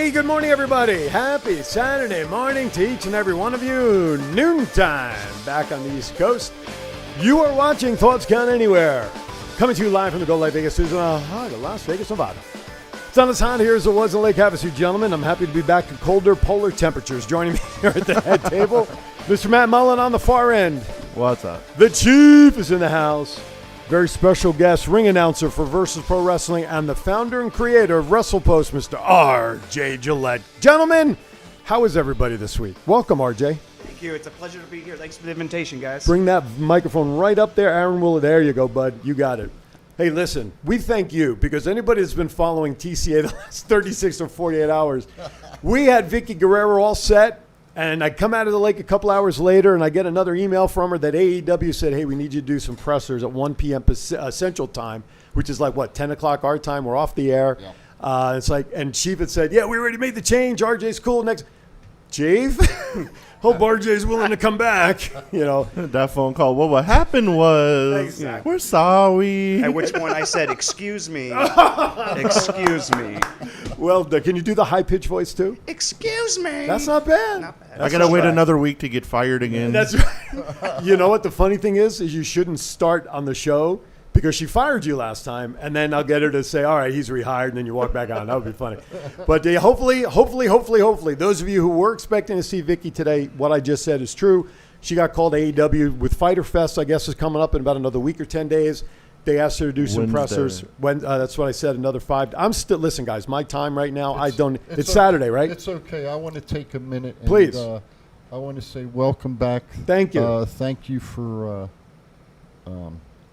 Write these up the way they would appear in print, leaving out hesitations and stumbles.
Hey, good morning, everybody. Happy Saturday morning to each and every one of you. Noontime back on the East Coast. You are watching Thoughts Count Anywhere. Coming to you live from the Gold Light Vegas Studios in Las Vegas, Nevada. It's not as hot here as it was in Lake Havasu, gentlemen. I'm happy to be back at colder polar temperatures. Joining me here at the head table, Mr. Matt Mullen on the far end. What's up? The Chief is in the house. Very special guest, ring announcer for Versus Pro Wrestling and the founder and creator of WrestlePost, Mr. R.J. Gillette. Gentlemen, how is everybody this week? Welcome, R.J. Thank you. It's a pleasure to be here. Thanks for the invitation, guys. Bring that microphone right up there. Aaron Willer, there you go, bud. You got it. Hey, listen, we thank you because anybody that's been following TCA the last 36 or 48 hours, we had Vicky Guerrero all set. And I come out of the lake a couple hours later, and I get another email from her that AEW said, hey, we need you to do some pressers at 1 p.m. Central Time, which is like, what, 10 o'clock our time? We're off the air. Yeah. It's like, and Chief had said, yeah, we already made the change. RJ's cool. Next, Chief, hope RJ's willing to come back. You know, that phone call. Well, what happened was, exactly. We're sorry. At which point I said, excuse me. Excuse me. Well, can you do the high-pitched voice, too? Excuse me. That's not bad. Not bad. I got to wait another week to get fired again. That's right. You know what the funny thing is you shouldn't start on the show because she fired you last time, and then I'll get her to say, all right, he's rehired, and then you walk back on. That would be funny. But hopefully, those of you who were expecting to see Vicky today, what I just said is true. She got called to AEW with Fighter Fest, I guess, is coming up in about another week or 10 days. They asked her to do some pressers. That's what I said, another 5. I'm still, listen, guys, my time right now, it's Saturday, right? It's okay. I want to take a minute. And, please. I want to say welcome back. Thank you. Thank you for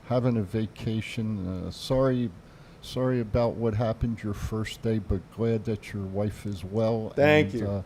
having a vacation. Sorry about what happened your first day, but glad that your wife is well. Thank you.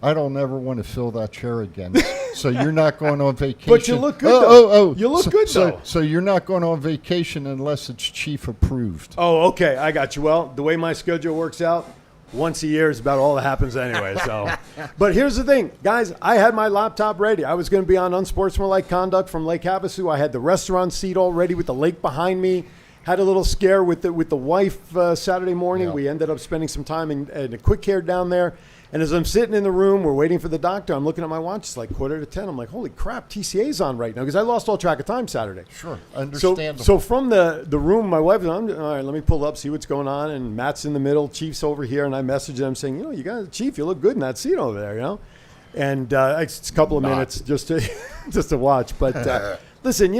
I don't ever want to fill that chair again. So you're not going on vacation. But you look good, though. You look good, though. So you're not going on vacation unless it's Chief approved. Oh, okay. I got you. Well, the way my schedule works out, once a year is about all that happens anyway. So, but here's the thing, guys. I had my laptop ready. I was going to be on Unsportsmanlike Conduct from Lake Havasu. I had the restaurant seat all ready with the lake behind me. Had a little scare with the wife Saturday morning. Yeah. We ended up spending some time in a quick care down there. And as I'm sitting in the room, we're waiting for the doctor. I'm looking at my watch. It's like 9:45. I'm like, holy crap, TCA's on right now because I lost all track of time Saturday. Sure, understandable. So from the room, my wife, all right, let me pull up, see what's going on. And Matt's in the middle, Chief's over here. And I messaged him saying, you guys, Chief, you look good in that seat over there, And it's a couple of minutes just to watch. But listen,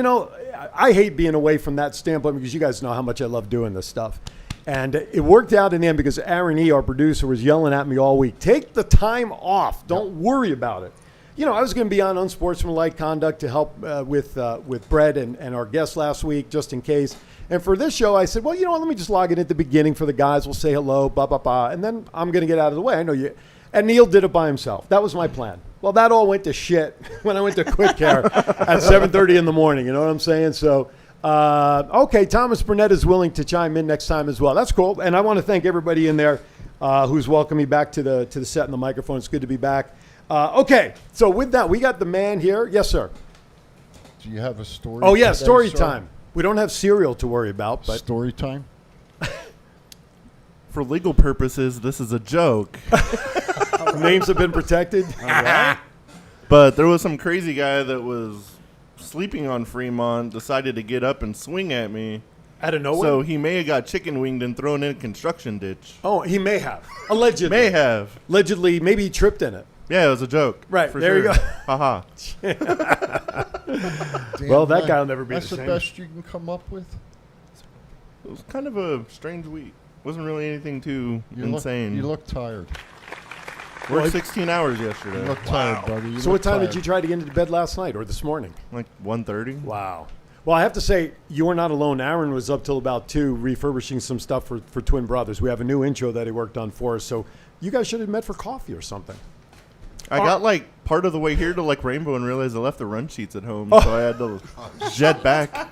I hate being away from that standpoint because you guys know how much I love doing this stuff. And it worked out in the end because Aaron E., our producer, was yelling at me all week. Take the time off. Don't worry about it. I was going to be on Unsportsmanlike Conduct to help with Brett and our guest last week, just in case. And for this show, I said, well, let me just log in at the beginning for the guys. We'll say hello, blah, blah, blah. And then I'm going to get out of the way. I know you. And Neil did it by himself. That was my plan. Well, that all went to shit when I went to Quick Care at 7:30 in the morning. You know what I'm saying? So... okay, Thomas Burnett is willing to chime in next time as well. That's cool. And I want to thank everybody in there who's welcomed me back to the set and the microphone. It's good to be back. Okay, so with that, we got the man here. Yes, sir. Do you have a story? Oh, yeah, story time. We don't have cereal to worry about. But story time? For legal purposes, this is a joke. Names have been protected. All right. But there was some crazy guy that was sleeping on Fremont, decided to get up and swing at me. Out of nowhere? So he may have got chicken winged and thrown in a construction ditch. Oh, he may have. Allegedly. May have. Allegedly, maybe he tripped in it. Yeah, it was a joke. Right, for there sure. you go. Haha. Well, that guy will never be the same. That's the best you can come up with? It was kind of a strange week. Wasn't really anything too insane. You look tired. Worked 16 hours yesterday. You look tired, buddy. So what time did you try to get into bed last night or this morning? Like 1:30. Wow. Well, I have to say, you were not alone. Aaron was up till about 2 refurbishing some stuff for Twin Brothers. We have a new intro that he worked on for us. So you guys should have met for coffee or something. I got part of the way here to Rainbow and realized I left the run sheets at home. So I had to jet back.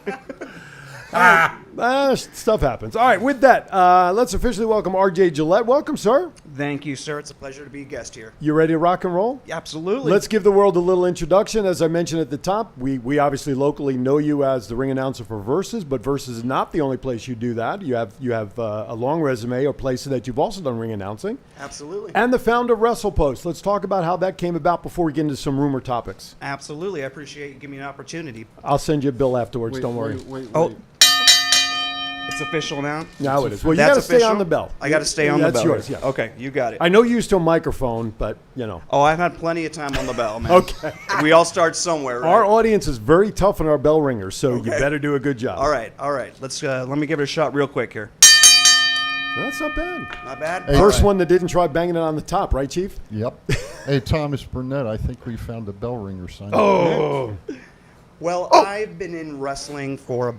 Stuff happens. All right, with that, let's officially welcome RJ Gillette. Welcome, sir. Thank you, sir. It's a pleasure to be a guest here. You ready to rock and roll? Absolutely. Let's give the world a little introduction. As I mentioned at the top, we obviously locally know you as the ring announcer for Versus, but Versus is not the only place you do that. You have a long resume or places that you've also done ring announcing. Absolutely. And the founder of WrestlePost. Let's talk about how that came about before we get into some rumor topics. Absolutely. I appreciate you giving me an opportunity. I'll send you a bill afterwards. Wait, don't worry. Wait. Oh. It's official now? Now it is. Well, you got That's to stay official? on the bell. I got to stay on the bell. That's yours, yeah. Okay, you got it. I know you used to a microphone, but, you know. Oh, I've had plenty of time on the bell, man. Okay. We all start somewhere, right? Our audience is very tough on our bell ringers, so you Okay. better do a good job. All right. Let's let me give it a shot real quick here. That's not bad. Not bad? Hey, All First right. one that didn't try banging it on the top, right, Chief? Yep. Hey, Thomas Burnett, I think we found a bell ringer sign. Oh. Well, I've been in wrestling for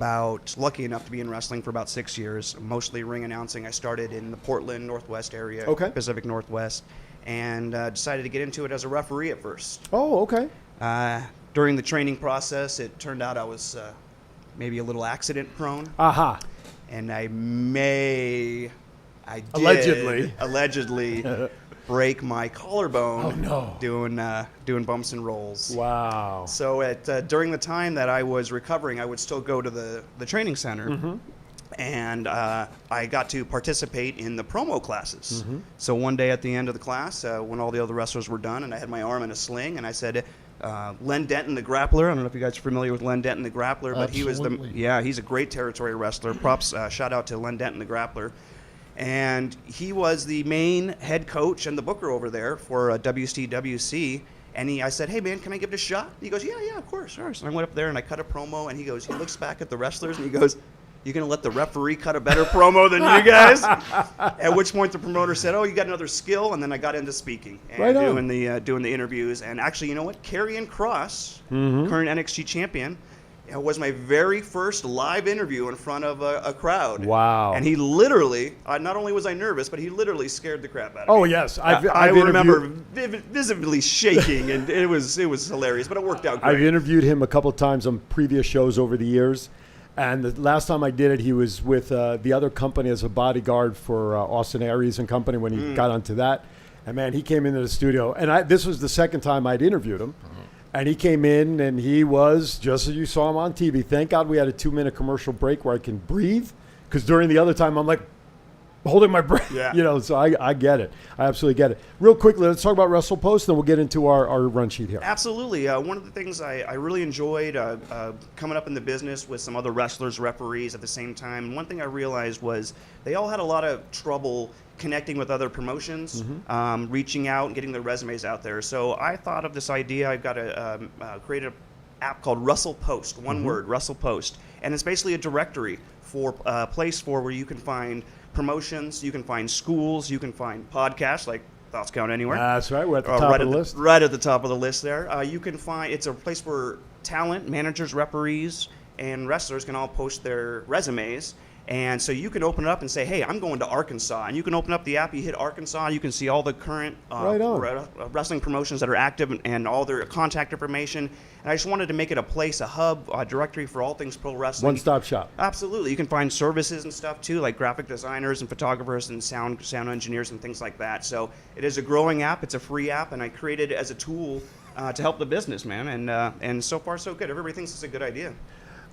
lucky enough to be in wrestling for about 6 years, mostly ring announcing. I started in the Portland, Northwest area, Okay. Pacific Northwest, and decided to get into it as a referee at first. Oh, okay. During the training process, it turned out I was maybe a little accident prone, Aha. and I did allegedly break my collarbone Oh, no. doing bumps and rolls. Wow. So during the time that I was recovering, I would still go to the training center, Mm-hmm. and I got to participate in the promo classes. Mm-hmm. So one day at the end of the class, when all the other wrestlers were done, and I had my arm in a sling, and I said, Len Denton, the grappler. I don't know if you guys are familiar with Len Denton, the grappler, but Absolutely. he's a great territory wrestler. Props, shout out to Len Denton, the grappler. And he was the main head coach and the booker over there for WCWC. And I said, hey, man, can I give it a shot? He goes, yeah, of course. Sure. So I went up there and I cut a promo. And he looks back at the wrestlers and he goes, you're going to let the referee cut a better promo than you guys? At which point the promoter said, oh, you got another skill. And then I got into speaking and Right on. doing the interviews. And actually, you know what? Karrion Kross, current NXT champion, was my very first live interview in front of a crowd. Wow. And he literally, not only was I nervous, but he literally scared the crap out of Oh, me. yes. I I've remember interviewed- visibly shaking, and it was hilarious, but it worked out I've great. interviewed him a couple of times on previous shows over the years. And the last time I did it, he was with the other company as a bodyguard for Austin Aries and company when he got onto that. And, man, he came into the studio. And this was the second time I'd interviewed him. And he came in, and he was, just as you saw him on TV. Thank God we had a 2-minute commercial break where I can breathe. Because during the other time, I'm like holding my breath. Yeah. You know, so I get it. I absolutely get it. Real quickly, let's talk about WrestlePost, then we'll get into our run sheet here. Absolutely. One of the things I really enjoyed coming up in the business with some other wrestlers, referees at the same time, one thing I realized was they all had a lot of trouble connecting with other promotions, reaching out and getting their resumes out there. So I thought of this idea. I've got to create an app called WrestlePost, one word, WrestlePost. And it's basically a directory for a place where you can find promotions, you can find schools, you can find podcasts like Thoughts Count Anywhere. That's right. We're at the top right of at the list. Right at the top of the list there. You can find, it's a place where talent, managers, referees, and wrestlers can all post their resumes. And so you can open it up and say, hey, I'm going to Arkansas. And you can open up the app, you hit Arkansas, you can see all the current Right on. wrestling promotions that are active and all their contact information. And I just wanted to make it a place, a hub, a directory for all things pro wrestling. One-stop shop. Absolutely. You can find services and stuff too, like graphic designers and photographers and sound engineers and things like that. So it is a growing app. It's a free app, and I created it as a tool to help the business, man. And so far, so good. Everybody thinks it's a good idea.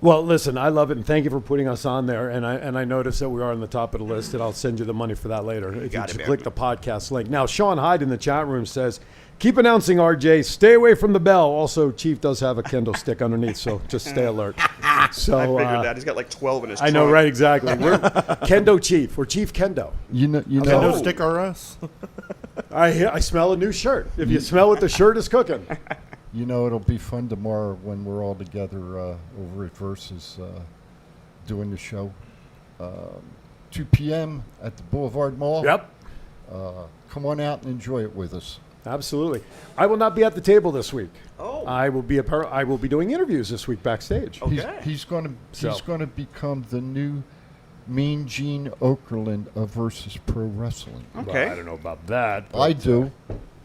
Well, listen, I love it, and thank you for putting us on there. And I noticed that we are on the top of the list, and I'll send you the money for that later if you got it, just man. click the podcast link. Now, Sean Hyde in the chat room says, keep announcing, RJ. Stay away from the bell. Also, Chief does have a kendo stick underneath, so just stay alert. So I figured that. He's got like 12 in his I know, trunk. right? Exactly. We're Kendo Chief. We're Chief Kendo. You know. Kendo Stick RS. I smell a new shirt. If you smell what the shirt is cooking. You know, it'll be fun tomorrow when we're all together over at Versus doing the show. 2 p.m. at the Boulevard Mall. Yep. Come on out and enjoy it with us. Absolutely. I will not be at the table this week. Oh. I will be doing interviews this week backstage. Okay. He's going So. to become the new Mean Gene Okerlund of Versus Pro Wrestling. Okay. Well, I don't know about that. but, I do.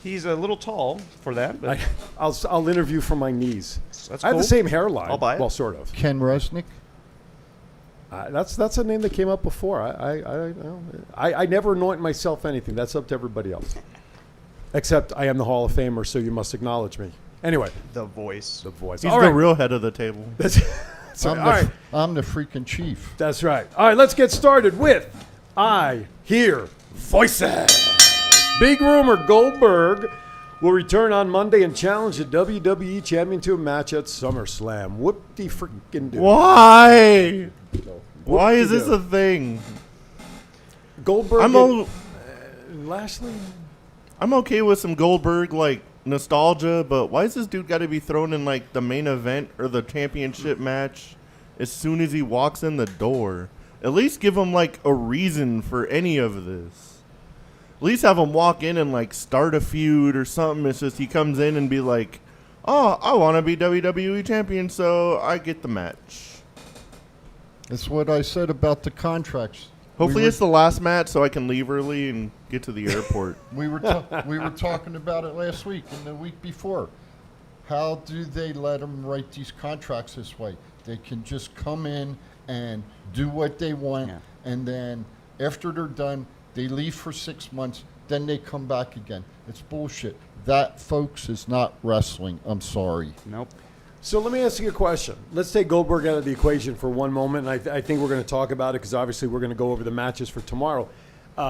He's a little tall for that, but I'll interview from my knees. that's I have cool. the same hairline. I'll buy it. Well, sort of. Ken Resnick. That's a name that came up before. I never anoint myself anything. That's up to everybody else. Except I am the Hall of Famer, so you must acknowledge me. Anyway, The voice. the voice. He's All the right. real head of the table. That's right. All right. I'm the freaking chief. That's right. All right, let's get started with I Hear Voices. Big rumor Goldberg will return on Monday and challenge the WWE Championship match at SummerSlam. Whoop-de-freaking-do. Why? Why is this a thing? Goldberg Lashley? I'm okay with some Goldberg like nostalgia, but why is this dude got to be thrown in like the main event or the championship match as soon as he walks in the door? At least give him like a reason for any of this. At least have him walk in and like start a feud or something. It's just he comes in and be like, "Oh, I want to be WWE champion, so I get the match." That's what I said about the contracts. Hopefully, it's the last match so I can leave early and get to the airport. We were talking about it last week and the week before. How do they let them write these contracts this way? They can just come in and do what they want, and then after they're done, they leave for 6 months, then they come back again. It's bullshit. That, folks, is not wrestling. I'm sorry. Nope. So let me ask you a question. Let's take Goldberg out of the equation for one moment, and I think we're going to talk about it because obviously we're going to go over the matches for tomorrow. For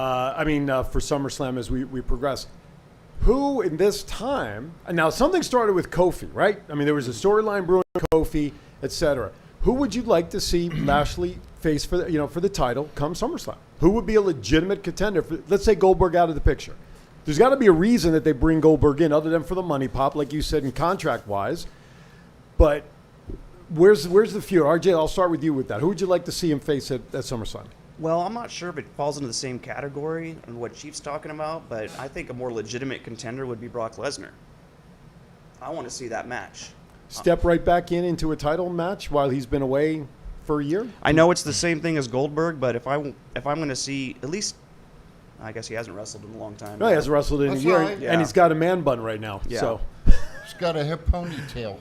SummerSlam as we progress. Who in this time, now something started with Kofi, right? I mean, there was a storyline brewing with Kofi, etc. Who would you like to see Lashley face for the title come SummerSlam? Who would be a legitimate contender? Let's take Goldberg out of the picture. There's got to be a reason that they bring Goldberg in other than for the money pop, like you said, in contract-wise. But where's the feud? RJ, I'll start with you with that. Who would you like to see him face at SummerSlam? Well, I'm not sure if it falls into the same category and what Chief's talking about, but I think a more legitimate contender would be Brock Lesnar. I want to see that match. Step right back into a title match while he's been away for a year? I know it's the same thing as Goldberg, but if I'm going to see at least, I guess he hasn't wrestled in a long time. No, he hasn't wrestled in a That's year, right. and Yeah. he's got a man bun right now. Yeah. So He's got a hip ponytail.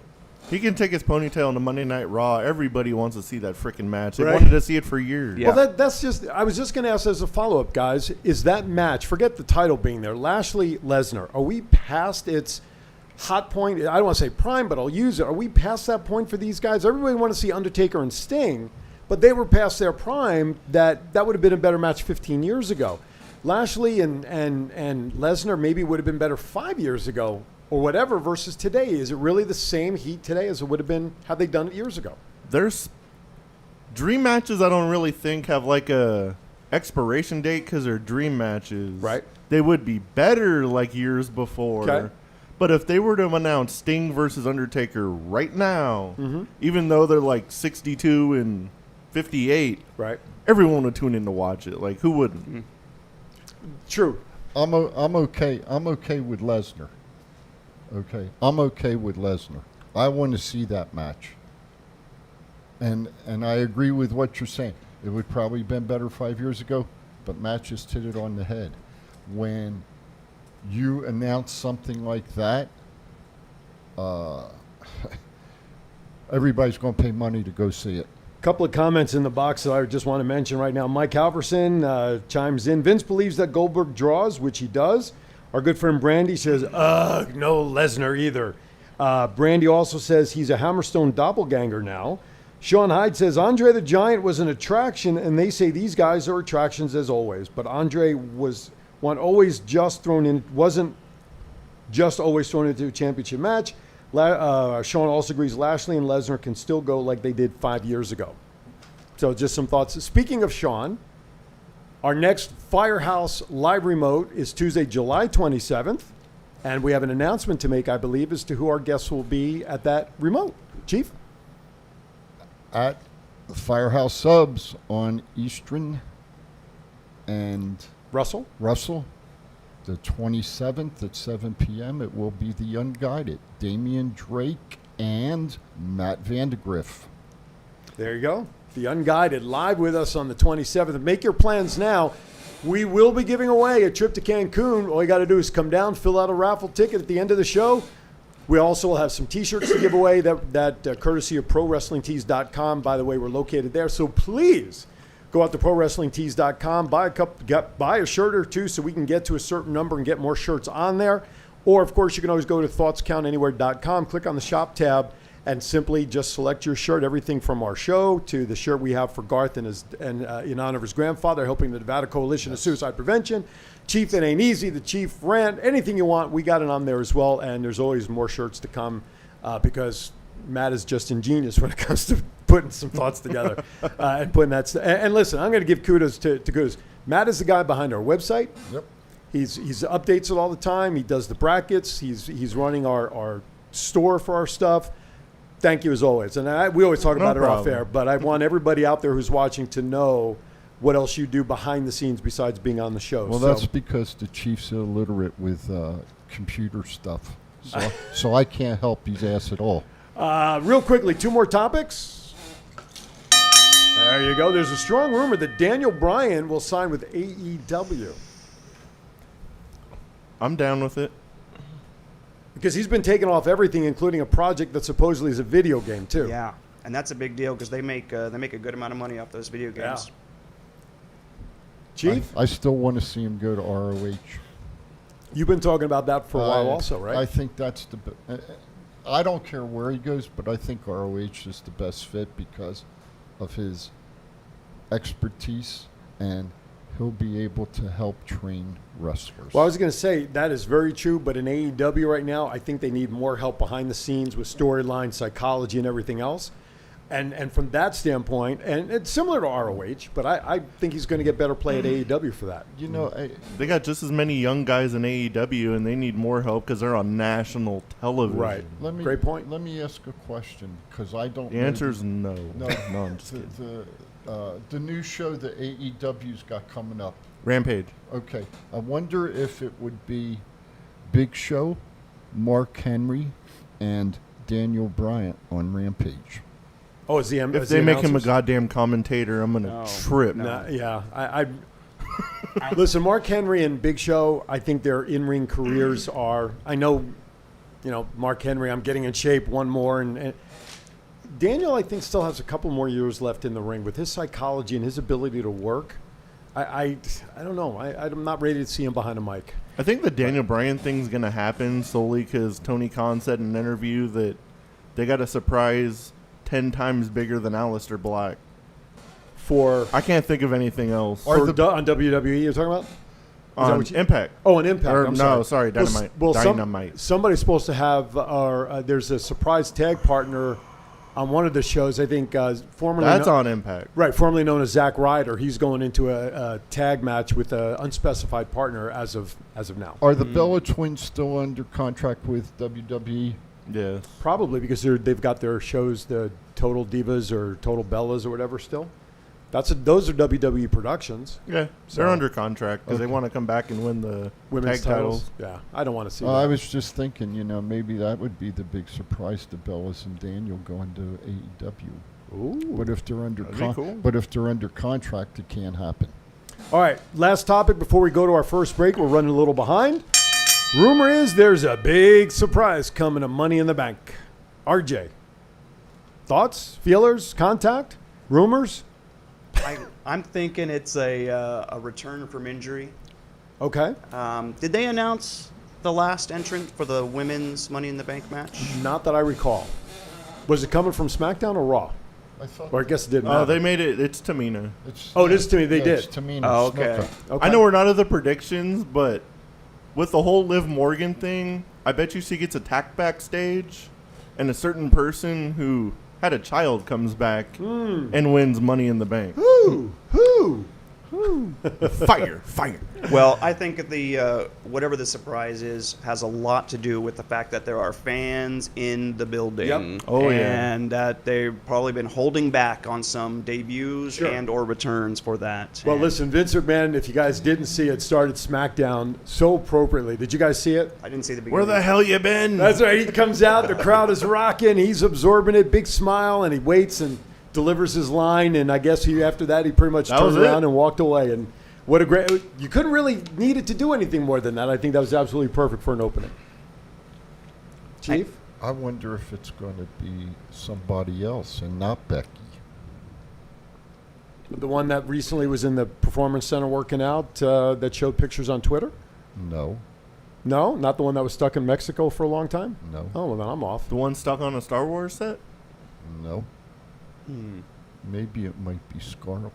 He can take his ponytail on the Monday Night Raw. Everybody wants to see that freaking match. They Right. wanted to see it for years. Yeah. Well, that's just. I was just going to ask as a follow-up, guys. Is that match? Forget the title being there. Lashley Lesnar. Are we past its hot point? I don't want to say prime, but I'll use it. Are we past that point for these guys? Everybody want to see Undertaker and Sting, but they were past their prime. That would have been a better match 15 years ago. Lashley and Lesnar maybe would have been better 5 years ago or whatever. Versus today, is it really the same heat today as it would have been had they done it years ago? There's dream matches I don't really think have like a expiration date because they're dream matches. Right. They would be better like years before. Okay. But if they were to announce Sting versus Undertaker right now, even though they're like 62 and 58, Right. everyone would tune in to watch it. Like, who wouldn't? True. I'm okay. I'm okay with Lesnar. Okay, I'm okay with Lesnar. I want to see that match. And I agree with what you're saying. It would probably been better 5 years ago, but Matt just hit it on the head. When you announce something like that, everybody's going to pay money to go see it. Couple of comments in the box that I just want to mention right now. Mike Halverson chimes in. Vince believes that Goldberg draws, which he does. Our good friend Brandy says, ugh, no Lesnar either. Brandy also says he's a Hammerstone doppelganger now. Sean Hyde says Andre the Giant was an attraction, and they say these guys are attractions as always. But Andre wasn't just always thrown into a championship match. Sean also agrees Lashley and Lesnar can still go like they did 5 years ago. So just some thoughts. Speaking of Sean, our next Firehouse live remote is Tuesday, July 27th. And we have an announcement to make, I believe, as to who our guests will be at that remote. Chief? At Firehouse Subs on Eastern and Russell? Russell, the 27th at 7 p.m. It will be the Unguided, Damian Drake and Matt Vandegrift. There you go. The Unguided live with us on the 27th. Make your plans now. We will be giving away a trip to Cancun. All you got to do is come down, fill out a raffle ticket at the end of the show. We also will have some T-shirts to give away that courtesy of ProWrestlingTees.com. By the way, we're located there, so please go out to ProWrestlingTees.com, buy a shirt or two so we can get to a certain number and get more shirts on there. Or, of course, you can always go to ThoughtsCountAnywhere.com, click on the shop tab, and simply just select your shirt. Everything from our show to the shirt we have for Garth and in honor of his grandfather, helping the Nevada Coalition of Suicide Prevention. Chief, It Ain't Easy, the Chief rant, anything you want, we got it on there as well. And there's always more shirts to come because Matt is just ingenious when it comes to putting some thoughts together and putting that. And listen, I'm going to give kudos to kudos. Matt is the guy behind our website. Yep. He's updates it all the time. He does the brackets. He's running our store for our stuff. Thank you as always. And we always talk No about it off problem. air, but I want everybody out there who's watching to know what else you do behind the scenes besides being on the show. Well, So- that's because the chief's illiterate with computer stuff. So I can't help his ass at all. Real quickly, 2 more topics. There you go. There's a strong rumor that Daniel Bryan will sign with AEW I'm down with it. because he's been taken off everything, including a project that supposedly is a video game too. Yeah, and that's a big deal because they make a good amount of money off those video Yeah. games. Chief, I still want to see him go to ROH. you've been talking about that for a while, I- also, right? I think that's I don't care where he goes, but I think ROH is the best fit because of his expertise, and he'll be able to help train wrestlers. Well, I was going to say that is very true, but in AEW right now, I think they need more help behind the scenes with storyline, psychology, and everything else. And from that standpoint, and it's similar to ROH, but I think he's going to get better play at AEW for that. You know, They got just as many young guys in AEW, and they need more help because they're on national television. Right. Great point. Let me ask a question because I don't. The know answer is no. No, No, I'm just kidding. the new show that AEW's got coming up. Rampage. Okay, I wonder if it would be Big Show, Mark Henry, and Daniel Bryant on Rampage. Oh, is the If they make him a goddamn commentator, I'm gonna No. trip. No. Yeah, I listen. Mark Henry and Big Show, I think their in-ring careers are. I know, Mark Henry. I'm getting in shape one more, and Daniel, I think, still has a couple more years left in the ring with his psychology and his ability to work. I don't know. I'm not ready to see him behind a mic. I think the Daniel Bryan thing's gonna happen solely because Tony Khan said in an interview that they got a surprise 10 times bigger than Aleister Black. For I can't think of anything else. on WWE, you're talking about? that On what you- Impact. Oh, an Impact. Or I'm no, sorry. sorry, Dynamite. Dynamite. Somebody's supposed to have, there's a surprise tag partner on one of the shows. I think formerly That's on Impact. right, formerly known as Zack Ryder. He's going into a tag match with an unspecified partner as of now. Are the Bella Twins still under contract with WWE? Yes. Probably because they've got their shows, the Total Divas or Total Bellas or whatever. Still, those are WWE productions. Yeah. So- They're under contract because they Okay. want to come back and win the Women's tag titles. Yeah, I don't want to see I that. was just thinking, maybe that would be the big surprise to Bellas and Daniel going to AEW. Ooh. But if they're under That'd be cool. but if they're under contract, it can't happen. All right, last topic before we go to our first break. We're running a little behind. Rumor is there's a big surprise coming to Money in the Bank. RJ, thoughts, feelers, contact, rumors? I'm thinking it's a return from injury. Okay, Did they announce the last entrant for the women's Money in the Bank match? not that I recall. Was it coming from SmackDown or Raw? I thought Or I guess it didn't Oh, matter. they made it. It's Tamina. it's, Oh, it is to me. They yeah, did. It's Tamina Oh, okay. Snuka. Okay. I know we're not of the predictions, but with the whole Liv Morgan thing, I bet you she gets attacked backstage, and a certain person who had a child comes back and wins Money in the Bank. Who? Fire. Well, I think the whatever the surprise is has a lot to do with the fact that there are fans in the building. Yep. Oh, yeah. And that they've probably been holding back on some debuts Sure. and or returns for that. Well, And listen, Vince McMahon, if you guys didn't see it, started SmackDown so appropriately. Did you guys see it? I didn't see the beginning. Where the hell you been? That's right. He comes out, the crowd is rocking, he's absorbing it, big smile, and he waits and delivers his line. And I guess after that, he pretty much That turned was it. around and walked away. And what a great! You couldn't really need it to do anything more than that. I think that was absolutely perfect for an opening. Chief? I wonder if it's going to be somebody else and not Becky. The one that recently was in the Performance Center working out that showed pictures on Twitter? No, No? Not the one that was stuck in Mexico for a long time? no, Oh, well, then I'm off. The one stuck on a Star Wars set? no. Maybe it might be Scarlet.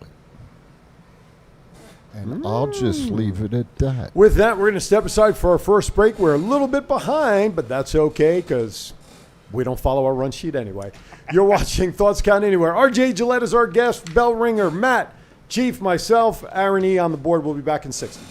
And I'll just leave it at that. With that, we're going to step aside for our first break. We're a little bit behind, but that's okay because we don't follow our run sheet anyway. You're watching Thoughts Count Anywhere. RJ Gillette is our guest, bell ringer. Matt, Chief, myself, Aaron E. on the board. We'll be back in 60.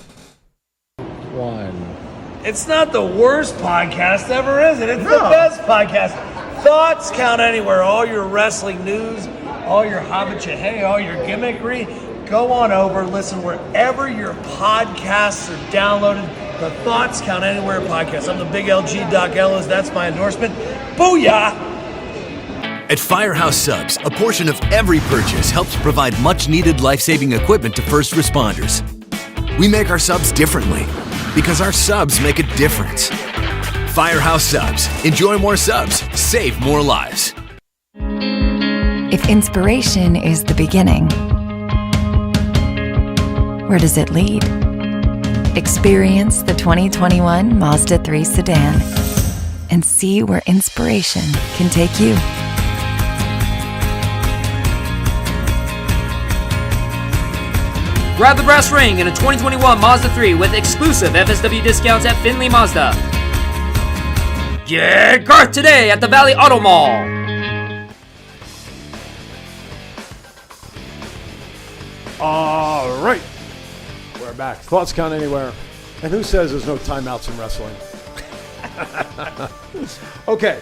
It's not the worst podcast ever, is it? It's the best podcast. Thoughts Count Anywhere. All your wrestling news, all your hobbitcha hey, all your gimmickry. Go on over, listen wherever your podcasts are downloaded. The Thoughts Count Anywhere podcast. I'm the big LG Doc Ellis. That's my endorsement. Booyah! At Firehouse Subs, a portion of every purchase helps provide much-needed life-saving equipment to first responders. We make our subs differently because our subs make a difference. Firehouse Subs. Enjoy more subs. Save more lives. If inspiration is the beginning, where does it lead? Experience the 2021 Mazda 3 sedan and see where inspiration can take you. Grab the brass ring in a 2021 Mazda 3 with exclusive FSW discounts at Findlay Mazda. Get Garth today at the Valley Auto Mall. All right. We're back. Thoughts Count Anywhere. And who says there's no timeouts in wrestling? Okay.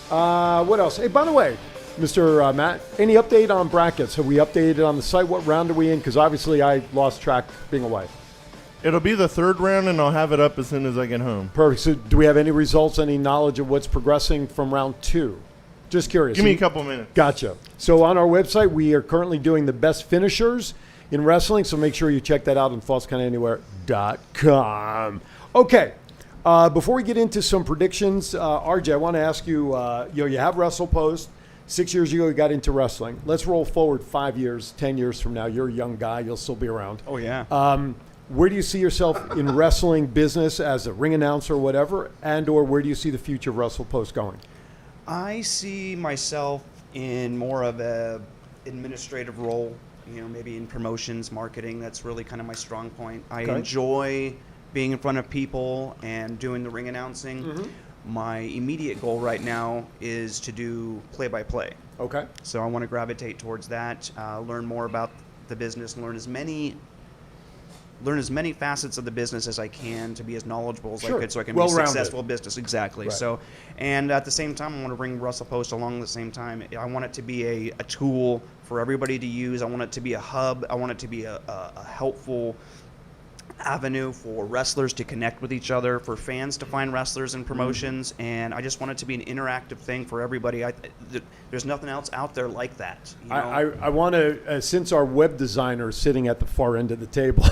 What else? Hey, by the way, Mr. Matt, any update on brackets? Have we updated on the site? What round are we in? Because obviously I lost track being away. It'll be the third round, and I'll have it up as soon as I get home. Perfect. So do we have any results, any knowledge of what's progressing from round 2? Just curious. Give me a couple minutes. Gotcha. So on our website, we are currently doing the best finishers in wrestling, so make sure you check that out on thoughtscountanywhere.com. Okay. Before we get into some predictions, RJ, I want to ask you, you have WrestlePost. 6 years ago, you got into wrestling. Let's roll forward 5 years, 10 years from now. You're a young guy. You'll still be around. Oh, yeah. Where do you see yourself in wrestling business as a ring announcer or whatever, and or where do you see the future of WrestlePost going? I see myself in more of a administrative role, maybe in promotions, marketing. That's really kind of my strong point. I enjoy being in front of people and doing the ring announcing. Mm-hmm. My immediate goal right now is to do play-by-play. Okay. So I want to gravitate towards that, learn more about the business, learn as many facets of the business as I can to be as knowledgeable as I could, so I can be a successful business. Exactly. Right. So, and at the same time, I want to bring WrestlePost along at the same time. I want it to be a tool for everybody to use. I want it to be a hub. I want it to be a helpful avenue for wrestlers to connect with each other, for fans to find wrestlers and promotions, and I just want it to be an interactive thing for everybody. There's nothing else out there like that. I want to, since our web designer is sitting at the far end of the table,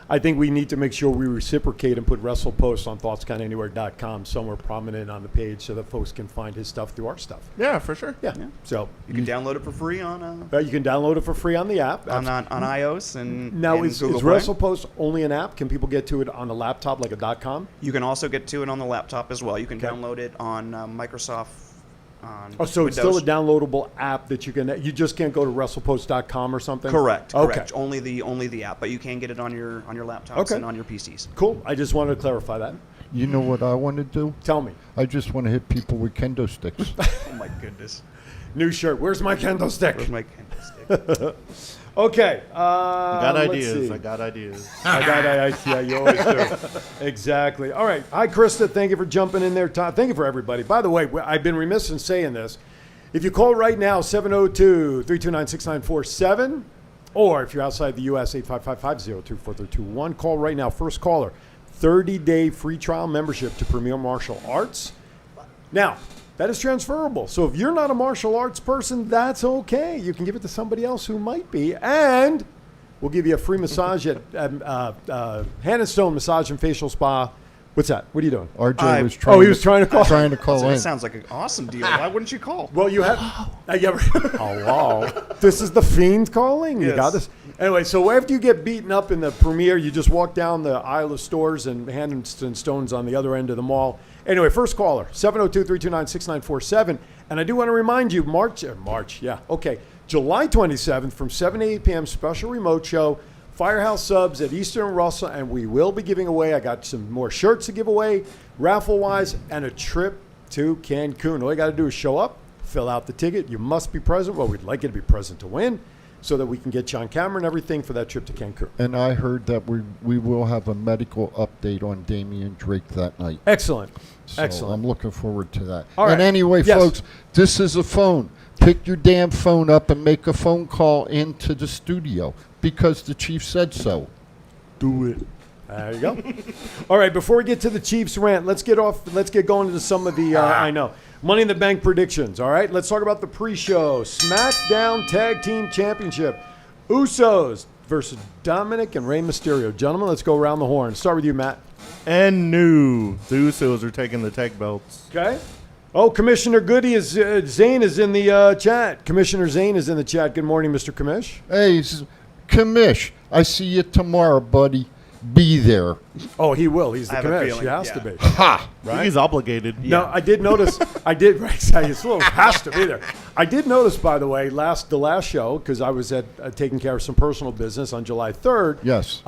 I think we need to make sure we reciprocate and put WrestlePost on thoughtscountanywhere.com somewhere prominent on the page so that folks can find his stuff through our stuff. Yeah, for sure. Yeah. So you can download it for free on you can download it for free on the app. On iOS and now and is Google Play. WrestlePost only an app? Can people get to it on a laptop like a .com? You can also get to it on the laptop as well. You can download it on Microsoft. So it's still Windows. a downloadable app that you just can't go to WrestlePost.com or something? Correct. Okay. Correct. Only the app, but you can get it on your laptops and on your PCs. Cool. I just wanted to clarify that. You know what I want to do? Tell me. I just want to hit people with kendo sticks. Oh my goodness. New shirt. Where's my kendo stick? Where's my kendo stick? Okay. I got ideas. Yeah, you always do. Exactly. All right. Hi, Krista. Thank you for jumping in there. Thank you for everybody. By the way, I've been remiss in saying this. If you call right now, 702-329-6947, or if you're outside the U.S., 855-502-4321, call right now. First caller, 30-day free trial membership to Premier Martial Arts. Now, that is transferable. So if you're not a martial arts person, that's okay. You can give it to somebody else who might be. And we'll give you a free massage at Hand and Stone Massage and Facial Spa, What's that? What are you doing? RJ was trying. he was trying to call. Trying to call That in. sounds like an awesome deal. Why wouldn't you call? Well, you have. Hello. This is the Fiend calling. You Yes. got this. Anyway, so after you get beaten up in the premiere, you just walk down the aisle of stores and Hand and Stone's on the other end of the mall. Anyway, first caller, 702-329-6947. And I do want to remind you, July 27th from 7 to 8 p.m. special remote show, Firehouse Subs at Eastern and Russell, and we will be giving away, I got some more shirts to give away, raffle-wise, and a trip to Cancun. All you got to do is show up, fill out the ticket. You must be present. Well, we'd like you to be present to win so that we can get you on camera and everything for that trip to Cancun. And I heard that we will have a medical update on Damian Drake that night. Excellent. So Excellent. I'm looking forward to that. All right. And anyway, Yes. folks, this is a phone. Pick your damn phone up and make a phone call into the studio because the chief said so. Do it. There you go. All right, before we get to the Chiefs rant, let's get going into some of the, Money in the Bank predictions. All right, let's talk about the pre-show. SmackDown Tag Team Championship. Usos versus Dominic and Rey Mysterio. Gentlemen, let's go around the horn. Start with you, Matt. And new. The Usos are taking the tag belts. Okay. Oh, Commissioner Goody Zane is in the chat. Commissioner Zane is in the chat. Good morning, Mr. Commish. Hey, Commish, I see you tomorrow, buddy. Be there. Oh, he will. He's the I have a Commish. feeling, He has yeah. to be. Ha! Right? He's obligated. No, I did notice. Right, exactly. It's a little has to be there. I did notice, by the way, the last show because I was taking care of some personal business on July 3rd. Yes.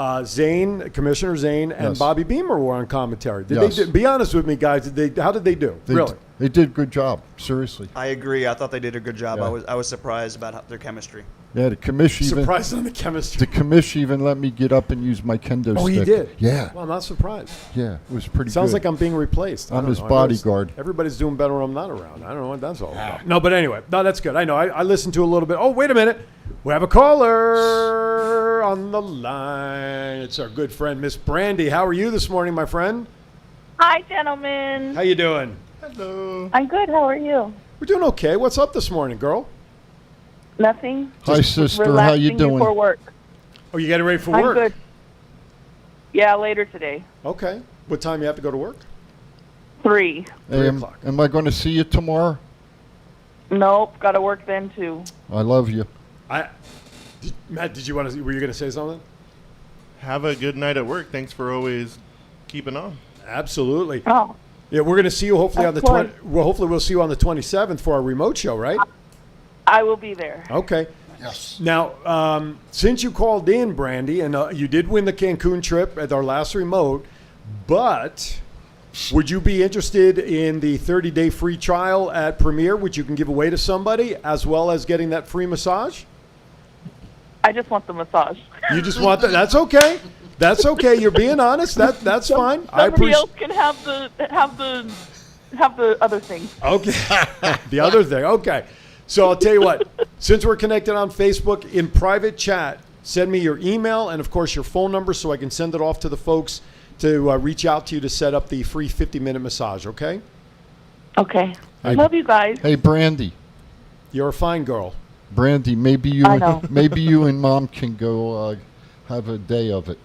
Commissioner Zane, and Yes. Bobby Beamer were on commentary. Did Yes. they be honest with me, guys? How did they do? Really? They did a good job. Seriously. I agree. I thought they did a good job. Yeah. I was surprised about their chemistry. Yeah, the Commish even. Surprised on the chemistry. The Commish even let me get up and use my kendo Oh, stick. he did. Yeah. Well, I'm not surprised. Yeah, it was pretty Sounds good. like I'm being replaced. I I'm don't his know. I noticed bodyguard. Everybody's doing better when I'm not around. I don't know what that's all about. No, but anyway, no, that's good. I know. I listened to a little bit. Oh, wait a minute. We have a caller on the line. It's our good friend, Miss Brandy. How are you this morning, my friend? Hi, gentlemen. How you doing? Hello. I'm good. How are you? We're doing okay. What's up this morning, girl? Nothing. Hi, Just sister. How relaxing you doing? Before work. Oh, you getting ready for I'm work? good. Yeah, later today. Okay. What time you have to go to work? 3. 3 Am, o'clock. am I going to see you tomorrow? Nope. Got to work then too. I love you. Matt, were you going to say something? Have a good night at work. Thanks for always keeping on. Absolutely. Oh, Yeah, we're going to see you hopefully on Of the course. hopefully we'll see you on the 27th for our remote show, right? I will be there. Okay. Yes. Now, since you called in, Brandy, and you did win the Cancun trip at our last remote, but would you be interested in the 30-day free trial at Premier, which you can give away to somebody, as well as getting that free massage? I just want the massage. You just want that? That's okay. That's okay. You're being honest. That's fine. I Somebody appreciate. else can have the other thing. Okay. The other thing. Okay. So I'll tell you what. Since we're connected on Facebook, in private chat, send me your email and, of course, your phone number so I can send it off to the folks to reach out to you to set up the free 50-minute massage, okay? Okay. I Hey. love you guys. Hey, Brandy. You're a fine girl. Brandy, maybe you I know. maybe you and Mom can go have a day of it.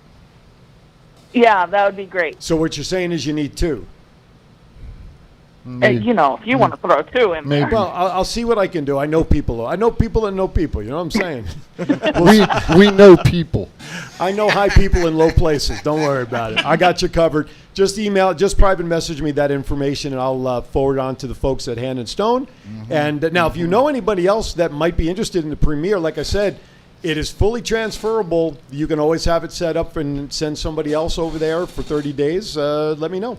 Yeah, that would be great. So what you're saying is you need two. Maybe. You know, if you want to throw 2 in there. Maybe. Well, I'll see what I can do. I know people. I know people that know people. You know what I'm saying? we know people. I know high people in low places. Don't worry about it. I got you covered. Just private message me that information, and I'll forward it on to the folks at Hand and Stone. And now, if you know anybody else that might be interested in the premiere, like I said, it is fully transferable. You can always have it set up and send somebody else over there for 30 days. Let me know.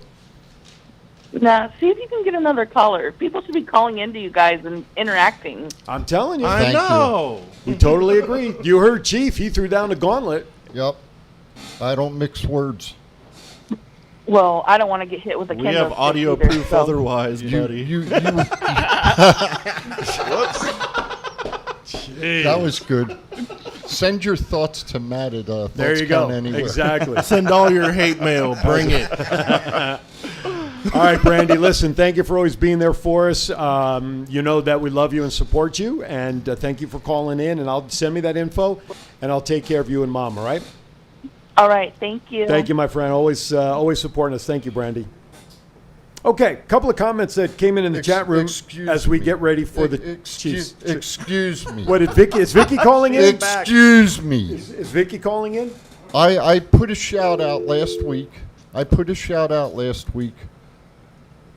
Now, see if you can get another caller. People should be calling into you guys and interacting. I'm telling you. I Thank you. know. We totally agree. You heard Chief. He threw down the gauntlet. Yep. I don't mix words. Well, I don't want to get hit with a We kendo have stick audio either, proof so. otherwise, buddy. That was good. Send your thoughts to Matt at Thoughts There you go. Count Anywhere. Exactly. Send all your hate mail. Bring it. All right, Brandy, listen, thank you for always being there for us. You know that we love you and support you, and thank you for calling in, and I'll send me that info, and I'll take care of you and Mom, all right? All right. Thank you. Thank you, my friend. Always supporting us. Thank you, Brandy. Okay, a couple of comments that came in the chat room as we get ready for the Chiefs. Excuse me. What is Vicky calling in? Excuse me. Is Vicky calling in? I put a shout out last week.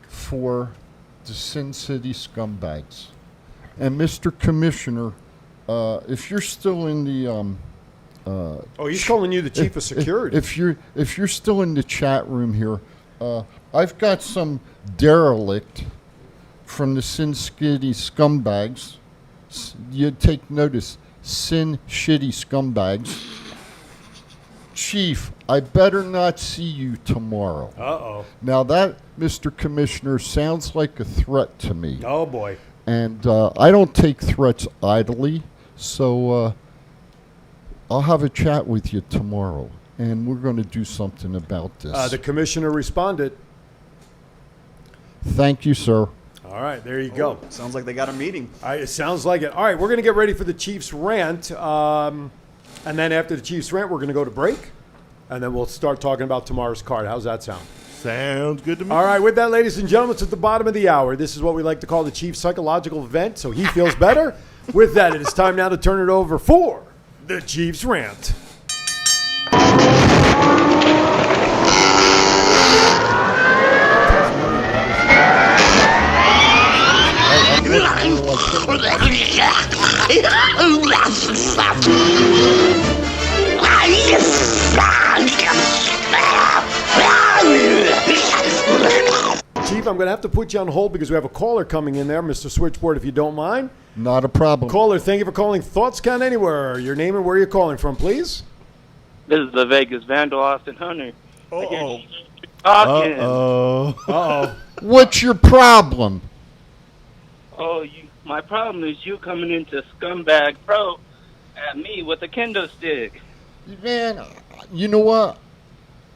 For the Sin City scumbags. And Mr. Commissioner, if you're still in the Oh, he's calling you the chief of security. If you're still in the chat room here, I've got some derelict from the Sin City scumbags. You take notice, Sin Shitty scumbags. Chief, I better not see you tomorrow. Uh-oh. Now that, Mr. Commissioner, sounds like a threat to me. Oh, boy. And I don't take threats idly, so I'll have a chat with you tomorrow, and we're going to do something about this. The commissioner responded. Thank you, sir. All right, there you go. Sounds like they got a meeting. It sounds like it. All right, we're going to get ready for the Chiefs rant. And then after the Chiefs rant, we're going to go to break. And then we'll start talking about tomorrow's card. How's that sound? Sounds good to me. All right, with that, ladies and gentlemen, it's at the bottom of the hour. This is what we like to call the Chief's psychological event, so he feels better. With that, it is time now to turn it over for the Chiefs rant. Chief, I'm going to have to put you on hold because we have a caller coming in there, Mr. Switchboard, if you don't mind. Not a problem. Caller, thank you for calling Thoughts Count Anywhere. Your name and where you're calling from, please. This is the Vegas Vandal, Austin Hunter. Uh-oh. Uh-oh. What's your problem? Oh, my problem is you coming into Scumbag Pro at me with a kendo stick. Man, you know what?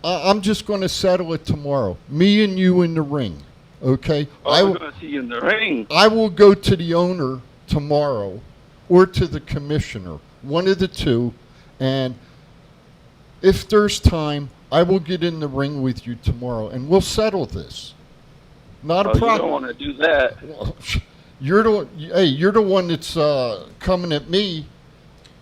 I'm just going to settle it tomorrow. Me and you in the ring, okay? Oh, we're going to see you in the ring. I will go to the owner tomorrow or to the commissioner, one of the two, and if there's time, I will get in the ring with you tomorrow, and we'll settle this. Not a problem. You don't want to do that. You're the one that's coming at me.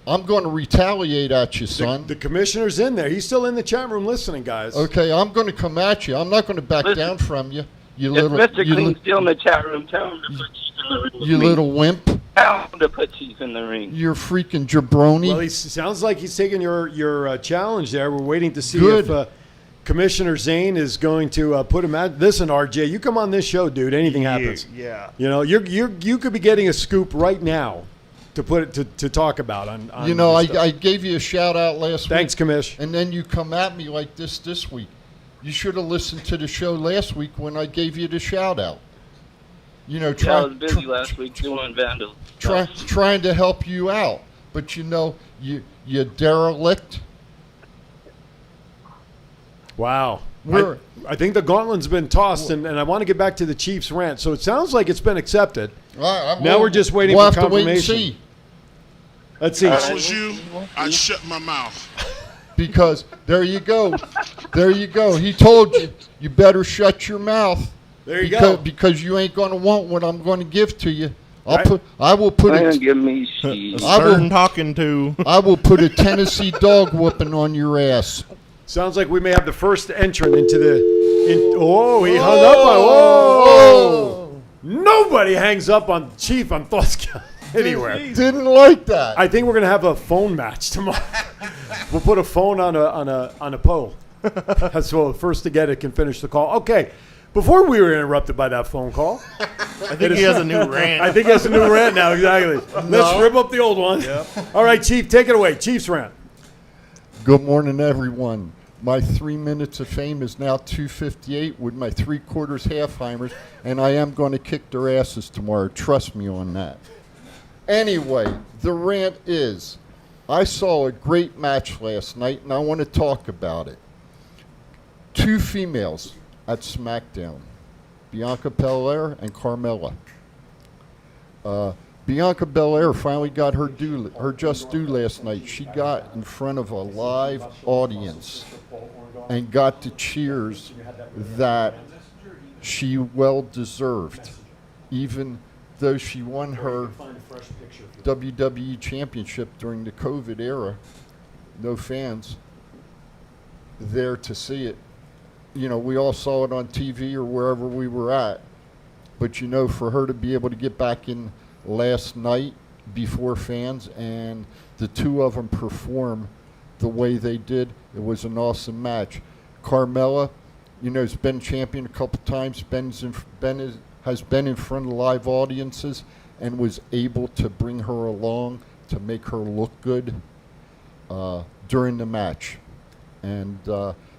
I'm going to retaliate at you, son. The commissioner's in there. He's still in the chat room listening, guys. Okay, I'm going to come at you. I'm not going to back down from you. You If little, Mr. Clean's still in the chat room, tell him to put Chief in the ring with you me. little wimp. Tell him to put Chief in the ring. You're freaking jabroni. Well, he sounds like he's taking your challenge there. We're waiting to see Good. if Commissioner Zane is going to put him at. Listen, RJ, you come on this show, dude. Anything happens. Yeah. You know, you could be getting a scoop right now to put it to talk about on You know, this stuff. I gave you a shout out last Thanks, week. Commish. And then you come at me like this week. You should have listened to the show last week when I gave you the shout out. You know, I was busy last week doing Vandal. trying to help you out. But you know, you derelict. Wow. We're- I think the gauntlet's been tossed, and I want to get back to the Chiefs rant. So it sounds like it's been accepted. Now we're just waiting we'll for have to wait and confirmation. see. Let's see. If I was you, I'd shut my mouth. Because there you go. There you go. He told you, you better shut your mouth. There you because, go. Because you ain't going to want what I'm going to give to you. Right. I will put Man, it. give me shit. Stern talking to. I will put a Tennessee dog whooping on your ass. Sounds like we may have the first entrant into the. Oh, he hung up on. Whoa! Nobody hangs up on Chief on Thoughts Count Anywhere. Didn't like that. I think we're gonna have a phone match tomorrow. We'll put a phone on a pole. That's so the first to get it can finish the call. Okay. Before we were interrupted by that phone call, I think he has a new rant. I think he has a new rant now. Exactly. Let's rip up the old one. Yep. All right, Chief, take it away. Chief's rant. Good morning, everyone. My 3 minutes of fame is now 2:58 with my 3/4 half-timers, and I am going to kick their asses tomorrow. Trust me on that. Anyway, the rant is, I saw a great match last night, and I want to talk about it. 2 females at SmackDown, Bianca Belair and Carmella. Bianca Belair finally got her just due last night. She got in front of a live audience and got the cheers that she well deserved, even though she won her WWE Championship during the COVID era. No fans there to see it. You know, we all saw it on TV or wherever we were at. But, you know, for her to be able to get back in last night before fans and the two of them perform the way they did, it was an awesome match. Carmella, you know, has been champion a couple times. Has been in front of live audiences and was able to bring her along to make her look good during the match. And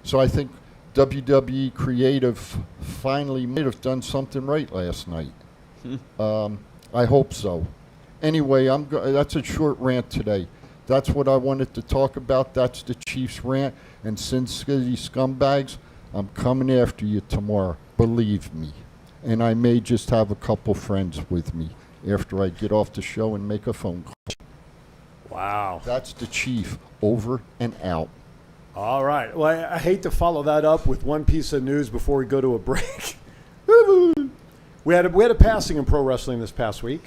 so I think WWE Creative finally may have done something right last night. I hope so. Anyway, that's a short rant today. That's what I wanted to talk about. That's the Chiefs rant. And Sin City scumbags, I'm coming after you tomorrow. Believe me. And I may just have a couple friends with me after I get off the show and make a phone call. Wow. That's the Chief. Over and out. All right. Well, I hate to follow that up with one piece of news before we go to a break. we had a passing in pro wrestling this past week.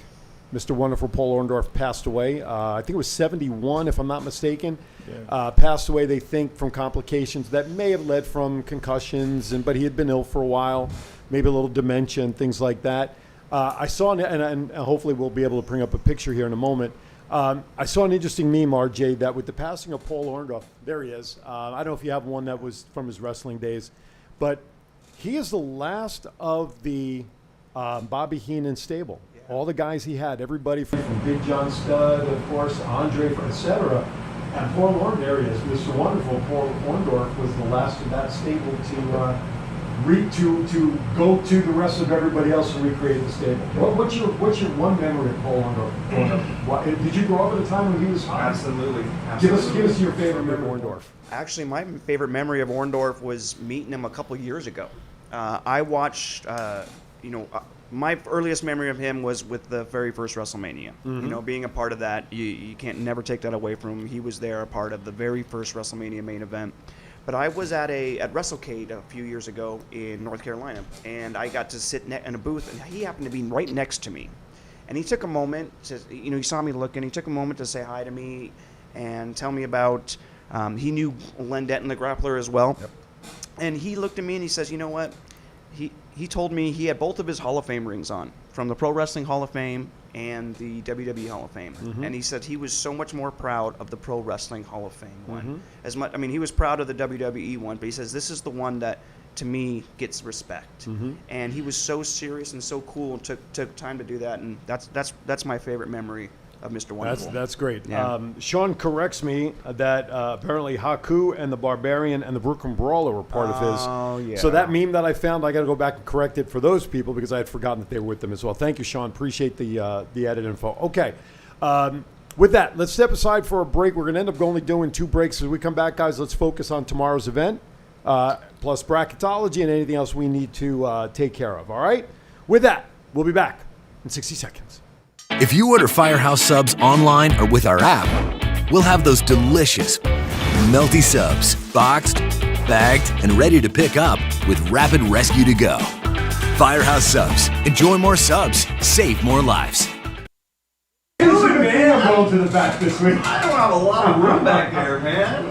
Mr. Wonderful Paul Orndorff passed away. I think it was 71, if I'm not mistaken. Yeah. Passed away, they think, from complications that may have led from concussions, but he had been ill for a while, maybe a little dementia and things like that. I saw, and hopefully we'll be able to bring up a picture here in a moment. I saw an interesting meme, RJ, that with the passing of Paul Orndorff, there he is. I don't know if you have one that was from his wrestling days, but he is the last of the Bobby Heenan stable. Yeah. All the guys he had, everybody from Big John Studd, of course, Andre, etc. And Paul Orndorff, there he is, Mr. Wonderful. Paul Orndorff was the last of that stable to go to the rest of everybody else and recreate the stable. What's your one memory of Paul Orndorff? Did you grow up at a time when he was hot? Absolutely. Give us your favorite memory of Orndorff. Actually, my favorite memory of Orndorff was meeting him a couple years ago. I watched, my earliest memory of him was with the very first WrestleMania. Mm-hmm. You know, being a part of that, you can't never take that away from him. He was there, a part of the very first WrestleMania main event. But I was at WrestleCade a few years ago in North Carolina, and I got to sit in a booth, and he happened to be right next to me. And he took a moment to, he saw me looking, he took a moment to say hi to me and tell me about, he knew Len Denton, the grappler, as well. Yep. And he looked at me and he says, you know what? He told me he had both of his Hall of Fame rings on, from the Pro Wrestling Hall of Fame and the WWE Hall of Fame. Mm-hmm. And he said he was so much more proud of the Pro Wrestling Hall of Fame one. Mm-hmm. He was proud of the WWE one, but he says this is the one that, to me, gets respect. Mm-hmm. And he was so serious and so cool and took time to do that. And that's my favorite memory of Mr. Wonderful. That's great. Yeah. Sean corrects me that apparently Haku and the Barbarian and the Brooklyn Brawler were part of his. Oh, yeah. So that meme that I found, I got to go back and correct it for those people because I had forgotten that they were with them as well. Thank you, Sean. Appreciate the added info. Okay. With that, let's step aside for a break. We're going to end up only doing 2 breaks. As we come back, guys, let's focus on tomorrow's event, plus bracketology and anything else we need to take care of. All right? With that, we'll be back in 60 seconds. If you order Firehouse Subs online or with our app, we'll have those delicious, melty subs boxed, bagged, and ready to pick up with rapid rescue to go. Firehouse Subs. Enjoy more subs. Save more lives. Man, I'm going to the back this week. I don't have a lot of room back there, man.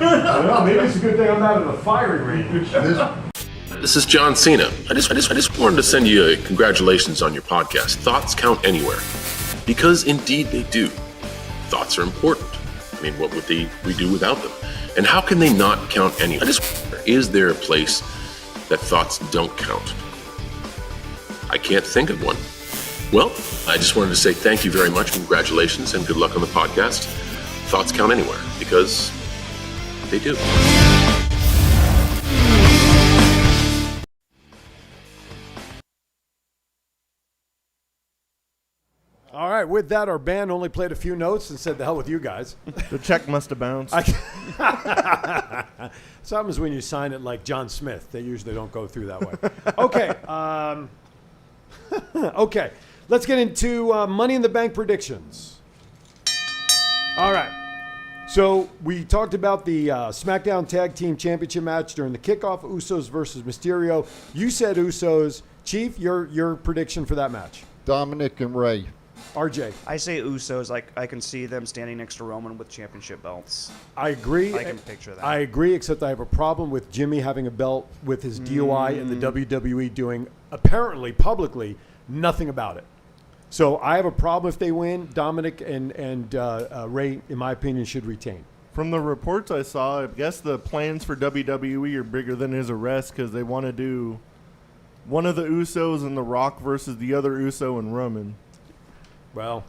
Well, maybe it's a good thing I'm not in the firing range. This is John Cena. I just wanted to send you a congratulations on your podcast. Thoughts count anywhere. Because indeed they do. Thoughts are important. I mean, what would we do without them? And how can they not count anywhere? I just wonder, is there a place that thoughts don't count? I can't think of one. Well, I just wanted to say thank you very much, congratulations, and good luck on the podcast. Thoughts count anywhere, because they do. All right, with that, our band only played a few notes and said, the hell with you guys. The check must have bounced. Sometimes when you sign it like John Smith, they usually don't go through that way. Okay. Okay. let's get into Money in the Bank predictions. All right. So we talked about the SmackDown Tag Team Championship match during the kickoff, Usos versus Mysterio. You said Usos. Chief, your prediction for that match? Dominic and Ray. RJ. I say Usos. I can see them standing next to Roman with championship belts. I agree. I can picture that. I agree, except I have a problem with Jimmy having a belt with his DUI and the WWE doing, apparently, publicly, nothing about it. So I have a problem if they win. Dominic and Ray, in my opinion, should retain. From the reports I saw, I guess the plans for WWE are bigger than his arrest because they want to do one of the Usos and The Rock versus the other Uso and Roman. Well,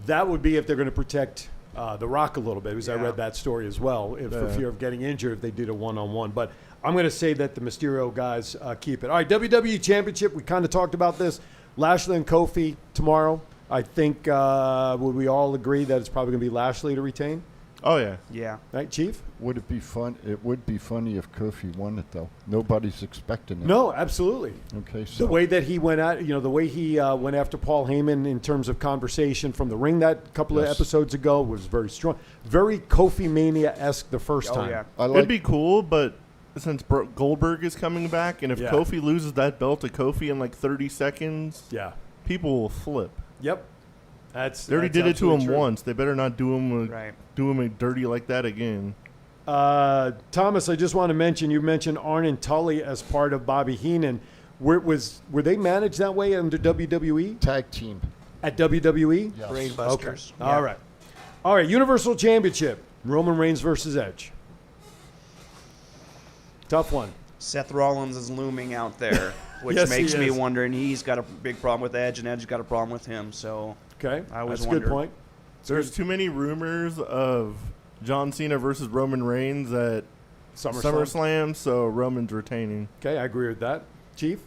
that would be if they're going to protect The Rock a little bit, because I read that story as well, for fear of getting injured if they did a one-on-one. But I'm going to say that the Mysterio guys keep it. All right, WWE Championship, we kind of talked about this. Lashley and Kofi tomorrow. I think, would we all agree that it's probably going to be Lashley to retain? Oh, yeah. Yeah. Right, Chief? Would it be fun? It would be funny if Kofi won it, though. Nobody's expecting it. No, absolutely. Okay, so The way that he went at, the way he went after Paul Heyman in terms of conversation from the ring that couple of episodes ago was very strong. Very Kofi Mania-esque the first time. Yeah. It'd be cool, but since Goldberg is coming back, and if Kofi loses that belt to Kofi in like 30 seconds, people will flip. Yep. They already did it to him once. They better not do him a dirty like that again. Thomas, I just want to mention, you mentioned Arn and Tully as part of Bobby Heenan. Were they managed that way under WWE? Tag team. At WWE? Yes. Brainbusters. Okay. All right. All right, Universal Championship. Roman Reigns versus Edge. Tough one. Seth Rollins is looming out there, which Yes, makes he me is. wonder. And he's got a big problem with Edge, and Edge's got a problem with him. So Okay, I always that's a wonder. good point. There's too many rumors of John Cena versus Roman Reigns at SummerSlam, so Roman's retaining. Okay, I agree with that. Chief?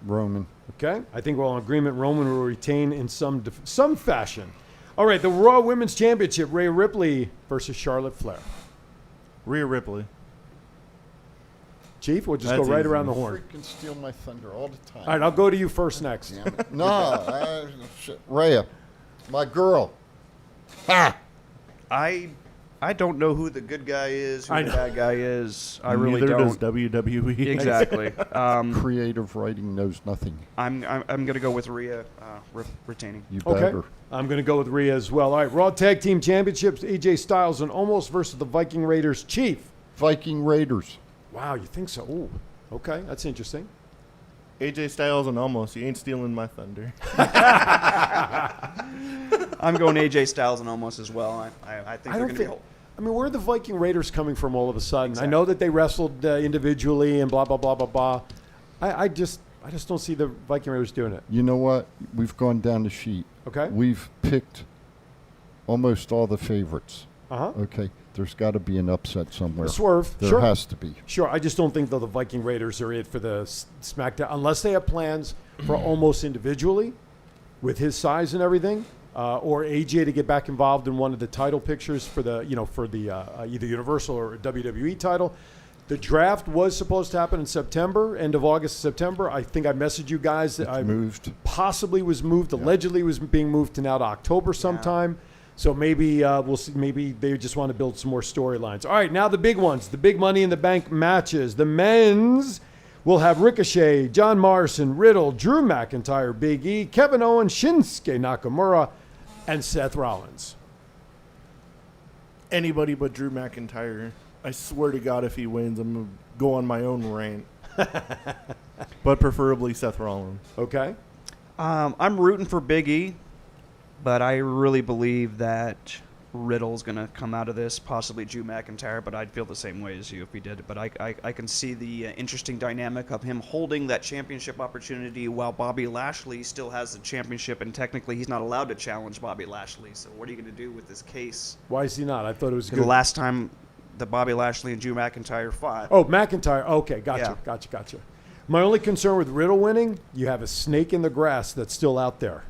Roman. Okay, I think we're all in agreement. Roman will retain in some fashion. All right, the Raw Women's Championship, Rhea Ripley versus Charlotte Flair. Rhea Ripley. Chief, we'll just That's go right easy. around the horn. Freaking steal my thunder all the time. All right, I'll go to you first next. Damn it. No, Rhea, my girl. Ha! I don't know who the good guy is, who I the know. bad guy is. I really Neither don't. does WWE. Exactly. Creative writing knows nothing. I'm going to go with Rhea retaining. You Okay, better. I'm going to go with Rhea as well. All right, Raw Tag Team Championships, AJ Styles and Omos versus the Viking Raiders. Chief. Viking Raiders. Wow, you think so? Ooh, okay, that's interesting. AJ Styles and Almost. You ain't stealing my thunder. I'm going AJ Styles and Omos as well. I think they're going to be. I mean, where are the Viking Raiders coming from all of a sudden? Exactly. I know that they wrestled individually and blah, blah, blah, blah, blah. I just don't see the Viking Raiders doing it. You know what? We've gone down the sheet. Okay. We've picked almost all the favorites. Uh-huh. Okay. There's got to be an upset somewhere. A swerve. There Sure. has to be. Sure. I just don't think, though, the Viking Raiders are it for the SmackDown, unless they have plans for almost individually with his size and everything, or AJ to get back involved in one of the title pictures for the, either Universal or WWE title. The draft was supposed to happen in September, end of August, September. I think I messaged you guys that I moved. Possibly was moved. Yeah. Allegedly was being moved to now to October sometime. Yeah. So maybe we'll see. Maybe they just want to build some more storylines. All right, now the big ones, the big Money in the Bank matches. The men's will have Ricochet, John Morrison, Riddle, Drew McIntyre, Big E, Kevin Owens, Shinsuke Nakamura, and Seth Rollins. Anybody but Drew McIntyre. I swear to God, if he wins, I'm going to go on my own rant. But preferably Seth Rollins. Okay. I'm rooting for Big E, but I really believe that Riddle's going to come out of this, possibly Drew McIntyre, but I'd feel the same way as you if he did. But I can see the interesting dynamic of him holding that championship opportunity while Bobby Lashley still has the championship, and technically he's not allowed to challenge Bobby Lashley. So what are you going to do with this case? Why is he not? I thought it was good. The last time that Bobby Lashley and Drew McIntyre fought. Oh, McIntyre. Okay, gotcha, Yeah. gotcha. My only concern with Riddle winning, you have a snake in the grass that's still out there,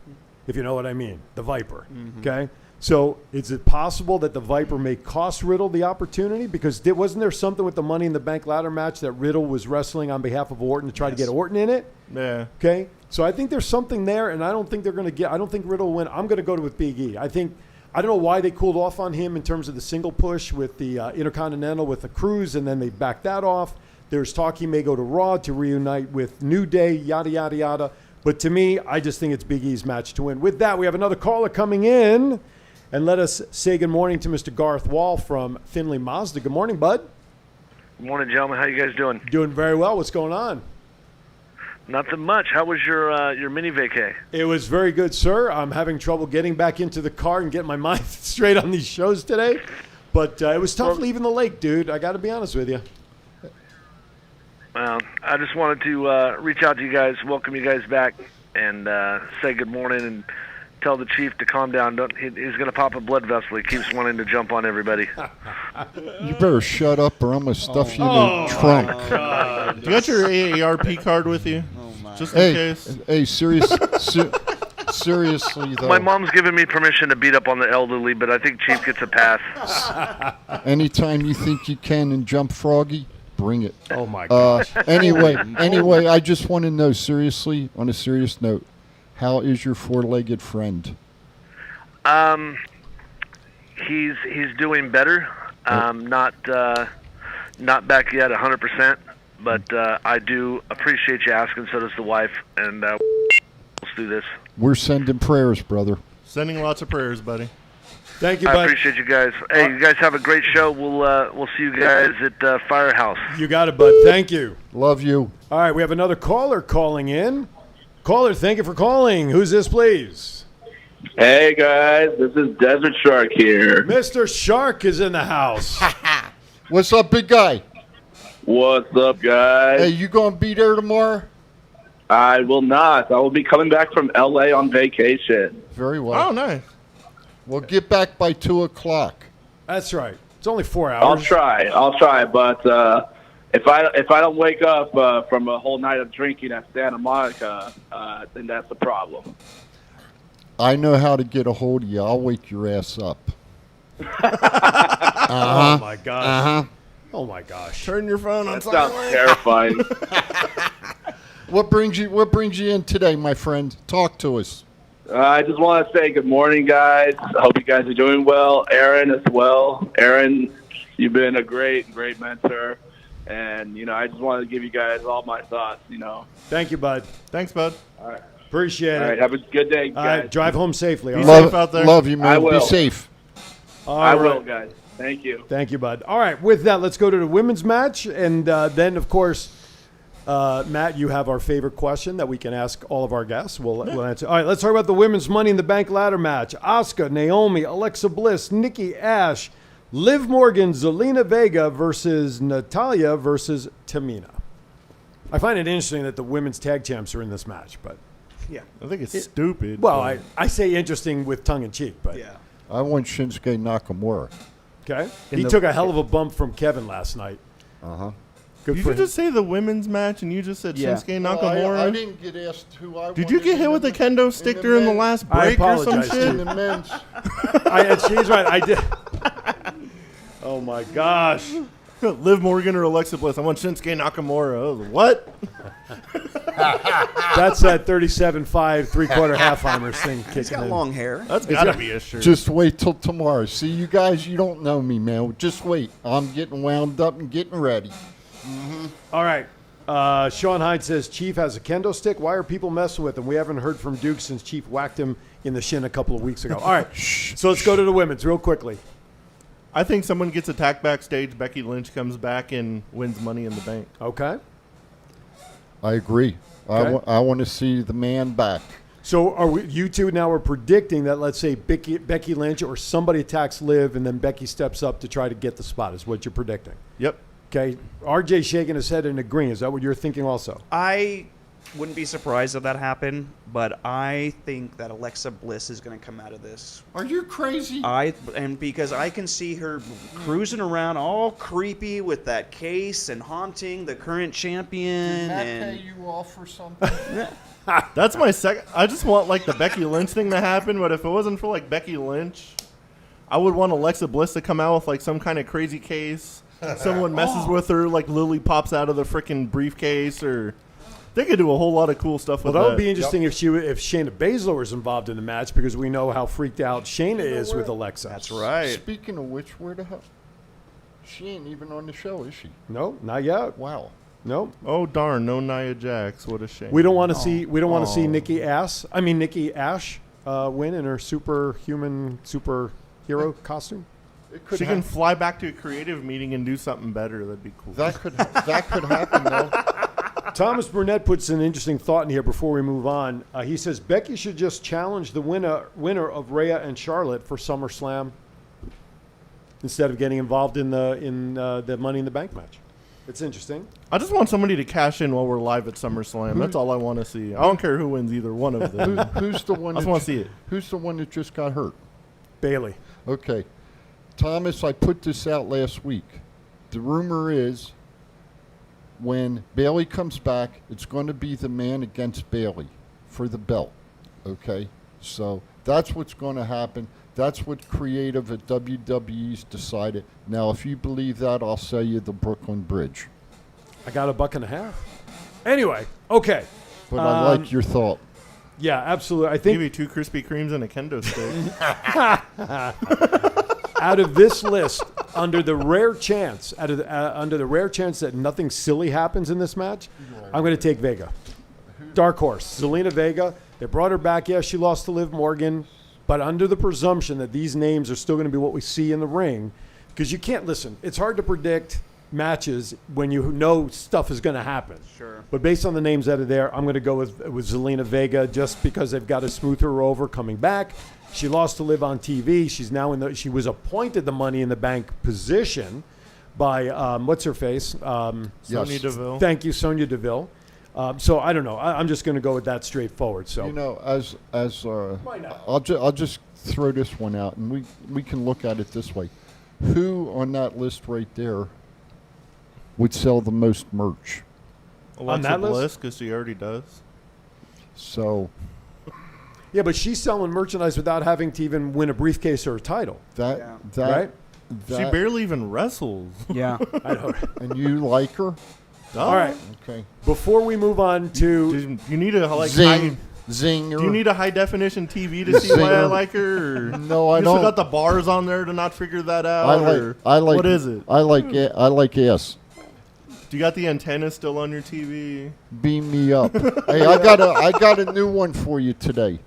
if you know what I mean, the Viper. Mm-hmm. Okay? So is it possible that the Viper may cost Riddle the opportunity? Because wasn't there something with the Money in the Bank ladder match that Riddle was wrestling on behalf of Orton to try to get Orton in it? Yeah. Okay. So I think there's something there, and I don't think they're going to get. I don't think Riddle will win. I'm going to go with Big E. I don't know why they cooled off on him in terms of the single push with the Intercontinental with the Cruise, and then they backed that off. There's talk he may go to Raw to reunite with New Day, yada, yada, yada. But to me, I just think it's Big E's match to win. With that, we have another caller coming in. And let us say good morning to Mr. Garth Wall from Finley Mazda. Good morning, bud. Good morning, gentlemen. How you guys doing? Doing very well. What's going on? Nothing much. How was your mini vacay? It was very good, sir. I'm having trouble getting back into the car and getting my mind straight on these shows today. But it was tough leaving the lake, dude. I got to be honest with you. Well, I just wanted to reach out to you guys, welcome you guys back, and say good morning and tell the Chief to calm down. He's going to pop a blood vessel. He keeps wanting to jump on everybody. You better shut up or I'm going to stuff you in the trunk. Do you got your AARP card with you? Just in case. Hey, seriously, though. My mom's given me permission to beat up on the elderly, but I think Chief gets a pass. Anytime you think you can and jump Froggy, bring it. Oh, my gosh. Anyway, I just want to know, seriously, on a serious note, how is your four-legged friend? He's doing better. Not back yet 100%, but I do appreciate you asking. So does the wife, and let's do this. We're sending prayers, brother. Sending lots of prayers, buddy. Thank you, I bud. appreciate you guys. Hey, you guys have a great show. We'll see you guys at Firehouse. You got it, bud. Thank you. Love you. All right, we have another caller calling in. Caller, thank you for calling. Who's this, please? Hey, guys. This is Desert Shark here. Mr. Shark is in the house. What's up, big guy? What's up, guys? Hey, you going to be there tomorrow? I will not. I will be coming back from L.A. on vacation. Very well. Oh, nice. Well, get back by 2 o'clock. That's right. It's only 4 hours. I'll try. But if I don't wake up from a whole night of drinking at Santa Monica, then that's the problem. I know how to get a hold of you. I'll wake your ass up. Oh, my gosh. Uh-huh. Oh, my gosh. Turn your phone on That sounds terrifying. What brings you in today, my friend? Talk to us. I just want to say good morning, guys. I hope you guys are doing well. Aaron as well. Aaron, you've been a great mentor. And, I just wanted to give you guys all my thoughts, Thank you, bud. Thanks, bud. All right. Appreciate it. All right, have a good day, All guys. right, drive home safely. Be all right? safe out there. Love you, man. I will. Be safe. All I right. will, guys. Thank you. Thank you, bud. All right, with that, let's go to the women's match. And then, of course, Matt, you have our favorite question that we can ask all of our guests. We'll answer. All right, let's talk about the women's Money in the Bank ladder match. Asuka, Naomi, Alexa Bliss, Nikki Ash, Liv Morgan, Zelina Vega versus Natalya versus Tamina. I find it interesting that the women's tag champs are in this match, but Yeah. I think it's stupid. well, but- I say interesting with tongue in cheek, but Yeah. I want Shinsuke Nakamura. okay. He took a hell of a bump from Kevin last night. Uh-huh. Good Did for you him. just say the women's match and you just said Shinsuke Nakamura? I didn't get asked who I Did you get hit with a kendo stick during the last I break or some apologize, shit? in the men's. She's right. I did. Oh my gosh. Liv Morgan or Alexa Bliss. I want Shinsuke Nakamura. I was, what? That's that 37.5 3/4 Halfheimers thing kicking He's got in. long hair. That's got to be a shirt. Just wait till tomorrow. See, you guys, you don't know me, man. Just wait. I'm getting wound up and getting ready. All right. Sean Hyde says Chief has a kendo stick. Why are people messing with him? We haven't heard from Duke since Chief whacked him in the shin a couple of weeks ago. All right. So let's go to the women's real quickly. I think someone gets attacked backstage. Becky Lynch comes back and wins Money in the Bank. Okay. I agree. Okay. I want to see the man back. So are you two now are predicting that, let's say, Becky Lynch or somebody attacks Liv and then Becky steps up to try to get the spot is what you're predicting. Yep. Okay. RJ shaking his head and agreeing. Is that what you're thinking also? I wouldn't be surprised if that happened, but I think that Alexa Bliss is going to come out of this. Are you crazy? And because I can see her cruising around all creepy with that case and haunting the current champion. Did Matt And pay you off for something? That's my second. I just want like the Becky Lynch thing to happen, but if it wasn't for like Becky Lynch, I would want Alexa Bliss to come out with like some kind of crazy case. Someone messes with her, like Lily pops out of the freaking briefcase, or they could do a whole lot of cool stuff with Well, that that. would be interesting if Shayna Baszler was involved in the match, because we know how freaked out Shayna is with Alexa. That's right. Speaking of which, where the hell? She ain't even on the show, is she? No, not yet. Wow. No. Oh darn! No Nia Jax. What a shame. We don't want to see. We don't want to see Nikki Ash win in her superhuman superhero costume. She can fly back to a creative meeting and do something better. That'd be cool. That could happen though. Thomas Burnett puts an interesting thought in here before we move on. He says Becky should just challenge the winner of Rhea and Charlotte for SummerSlam instead of getting involved in the Money in the Bank match. It's interesting. I just want somebody to cash in while we're live at SummerSlam. That's all I want to see. I don't care who wins either one of them. Who's the one? I just want to see it. Who's the one that just got hurt? Bailey. Okay. Thomas, I put this out last week. The rumor is when Bailey comes back, it's going to be the man against Bailey for the belt. Okay? So that's what's going to happen. That's what creative at WWE's decided. Now, if you believe that, I'll sell you the Brooklyn Bridge. I got $1.50. Anyway, okay. But I like your thought. Yeah, absolutely. I think Give you 2 Krispy Kremes and a kendo stick. out of this list, under the rare chance that nothing silly happens in this match, I'm going to take Vega. Dark horse, Zelina Vega. They brought her back. Yeah, she lost to Liv Morgan, but under the presumption that these names are still going to be what we see in the ring, because you can't listen. It's hard to predict matches when you know stuff is going to happen. Sure. But based on the names that are there, I'm going to go with Zelina Vega just because they've got to smooth her over coming back. She lost to Liv on TV. She's now she was appointed the Money in the Bank position by what's her face? Sonya Deville. Thank you, Sonya Deville. So I don't know. I'm just going to go with that straightforward. So you know, I'll just throw this one out, and we can look at it this way: who on that list right there would sell the most merch? Alexa Bliss, because she already does. So. Yeah, but she's selling merchandise without having to even win a briefcase or a title. Right? She barely even wrestles. Yeah. I know. And you like her? All right. Okay. Before we move on to you need a zinger. Do you need a high definition TV to see why I like her? Or No, I you don't. still got the bars on there to not figure that out. I like. What is it? I like ass. Do you got the antenna still on your TV? Beam me up. Hey, I got a new one for you today.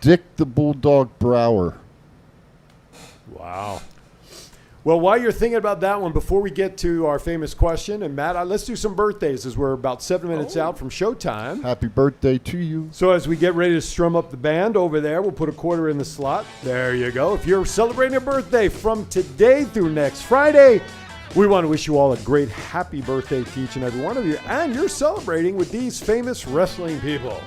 Dick the Bulldog Brower. Wow. Well, while you're thinking about that one, before we get to our famous question, and Matt, let's do some birthdays as we're about 7 minutes out from showtime. Happy birthday to you. So as we get ready to strum up the band over there, we'll put a quarter in the slot. There you go. If you're celebrating a birthday from today through next Friday, we want to wish you all a great happy birthday to each and every one of you. And you're celebrating with these famous wrestling people.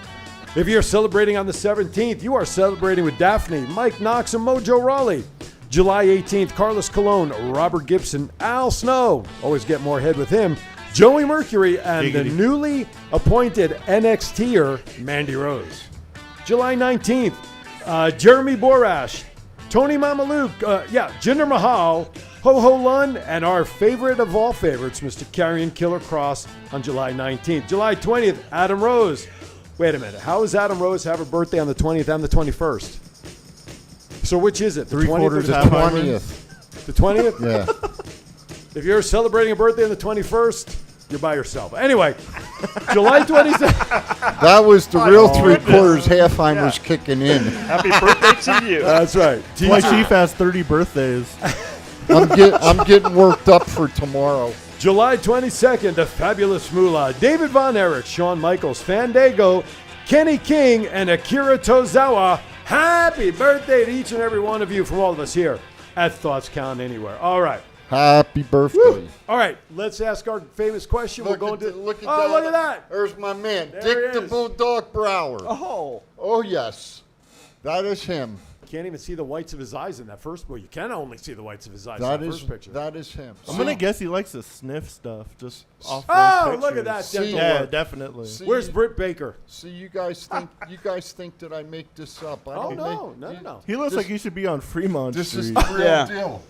If you're celebrating on the 17th, you are celebrating with Daphne, Mike Knox, and Mojo Rawley. July 18th, Carlos Colon, Robert Gibson, Al Snow. Always get more ahead with him. Joey Mercury, and the newly appointed NXTer, Mandy Rose. July 19th, Jeremy Borash, Tony Mamaluke, Jinder Mahal, Ho-Ho Lun, and our favorite of all favorites, Mr. Karrion Killer Cross on July 19th. July 20th, Adam Rose. Wait a minute. How does Adam Rose have a birthday on the 20th and the 21st? So which is it? The 20th or the 20th. The 20th? Yeah. If you're celebrating a birthday on the 21st, you're by yourself. Anyway, July 26th. That was the real three-quarters. Halfheimer's kicking in. Happy birthday to you. That's right. My chief has 30 birthdays. I'm getting worked up for tomorrow. July 22nd, the Fabulous Moolah, David Von Erich, Shawn Michaels, Fandango, Kenny King, and Akira Tozawa. Happy birthday to each and every one of you from all of us here at Thoughts Count Anywhere. All right. Happy birthday. Woo. All right, let's ask our famous question. Look We're going at to look at look at that. There's my man, There Dick he the is. Bulldog Brower. Oh. Oh, yes. That is him. Can't even see the whites of his eyes in that first. Well, you can only see the whites of his eyes That in that is first picture. that is him. I'm gonna guess he likes to sniff stuff just off. Oh, those look at that pictures. dental Yeah, work. definitely. See, Where's Britt Baker? See, you guys think that I make this up? I Oh, don't no, make, no. He looks This- like he should be on Fremont This is Street, the real Yeah. deal.